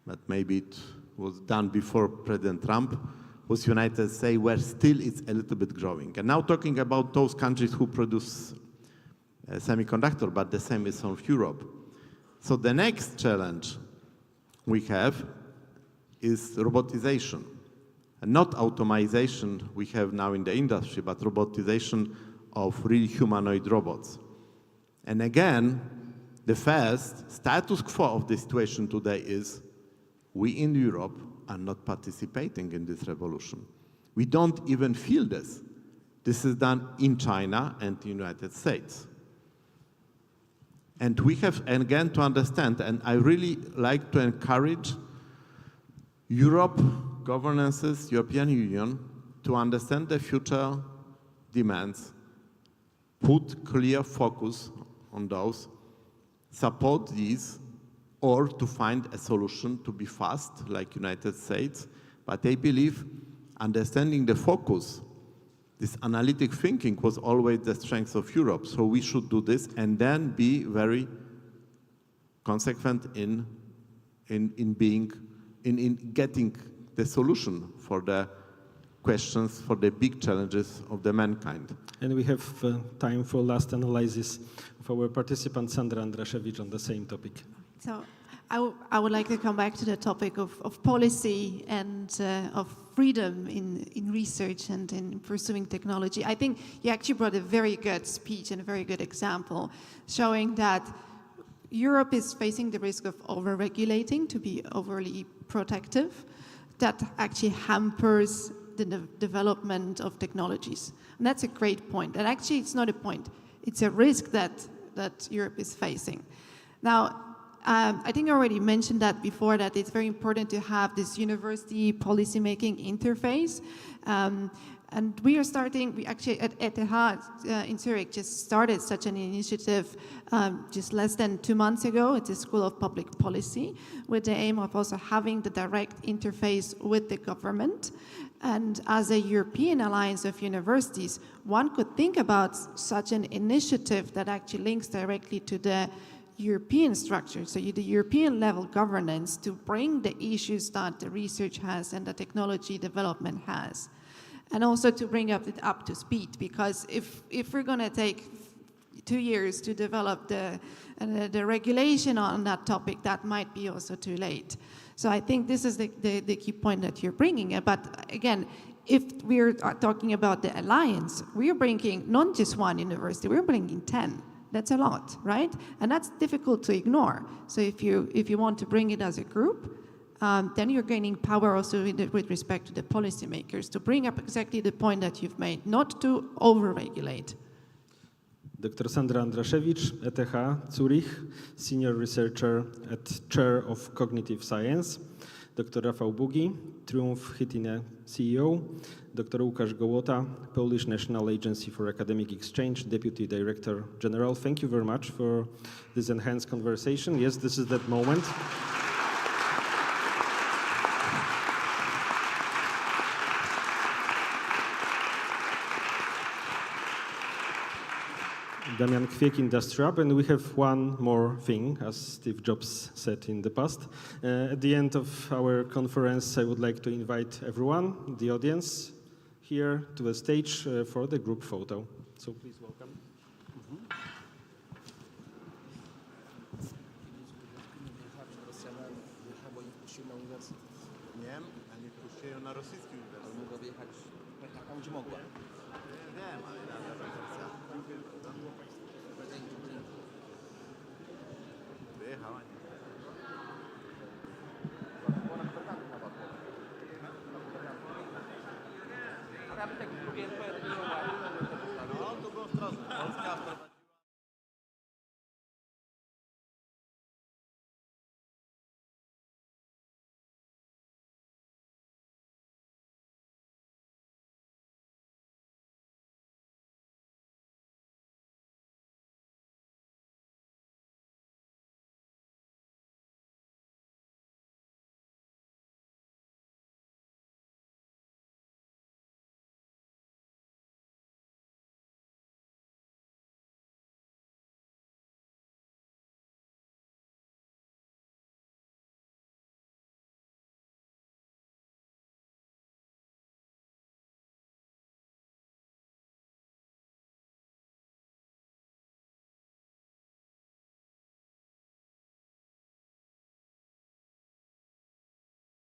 but maybe it was done before President Trump, was United States, where still it's a little bit growing. And now talking about those countries who produce semiconductor, but the same is of Europe. So the next challenge we have is robotization. And not automation we have now in the industry, but robotization of real humanoid robots. And again, the first status quo of the situation today is we in Europe are not participating in this revolution. We don't even feel this. This is done in China and the United States. And we have, again, to understand, and I really like to encourage Europe, governances, European Union, to understand the future demands, put clear focus on those, support these, or to find a solution to be fast, like United States. But I believe understanding the focus, this analytic thinking was always the strength of Europe. So we should do this and then be very consequent in getting the solution for the questions for the big challenges of the mankind. And we have time for last analysis of our participant Sandra Andraszewicz on the same topic. So I would like to come back to the topic of policy and of freedom in research and in pursuing technology. I think you actually brought a very good speech and a very good example showing that Europe is facing the risk of over-regulating, to be overly protective, that actually hampers the development of technologies. And that's a great point. And actually, it's not a point. It's a risk that Europe is facing. Now, I think I already mentioned that before, that it's very important to have this university policymaking interface. And we actually at ETH in Zurich just started such an initiative just less than 2 months ago. It's a School of Public Policy with the aim of also having the direct interface with the government. And as a European alliance of universities, one could think about such an initiative that actually links directly to the European structure, so the European level governance, to bring the issues that the research has and the technology development has. And also to bring it up to speed, because if we're going to take 2 years to develop the regulation on that topic, that might be also too late. So I think this is the key point that you're bringing. But again, if we're talking about the alliance, we're bringing not just one university, we're bringing 10. That's a lot, right? And that's difficult to ignore. So if you want to bring it as a group, then you're gaining power also with respect to the policymakers to bring up exactly the point that you've made, not to over-regulate. Dr. Sandra Andraszewicz, ETH Zurich, Senior Researcher at Chair of Cognitive Science, Dr. Rafał Bugi, TRUMPF Hüttinger CEO, Dr. Łukasz Gołota, Polish National Agency for Academic Exchange, Deputy Director General. Thank you very much for this enhanced conversation. Yes, this is that moment. Damian Kwiek, Industrial, and we have one more thing, as Steve Jobs said in the past. At the end of our conference, I would like to invite everyone, the audience, here to the stage for the group photo. So please welcome. Wyjechała, nie?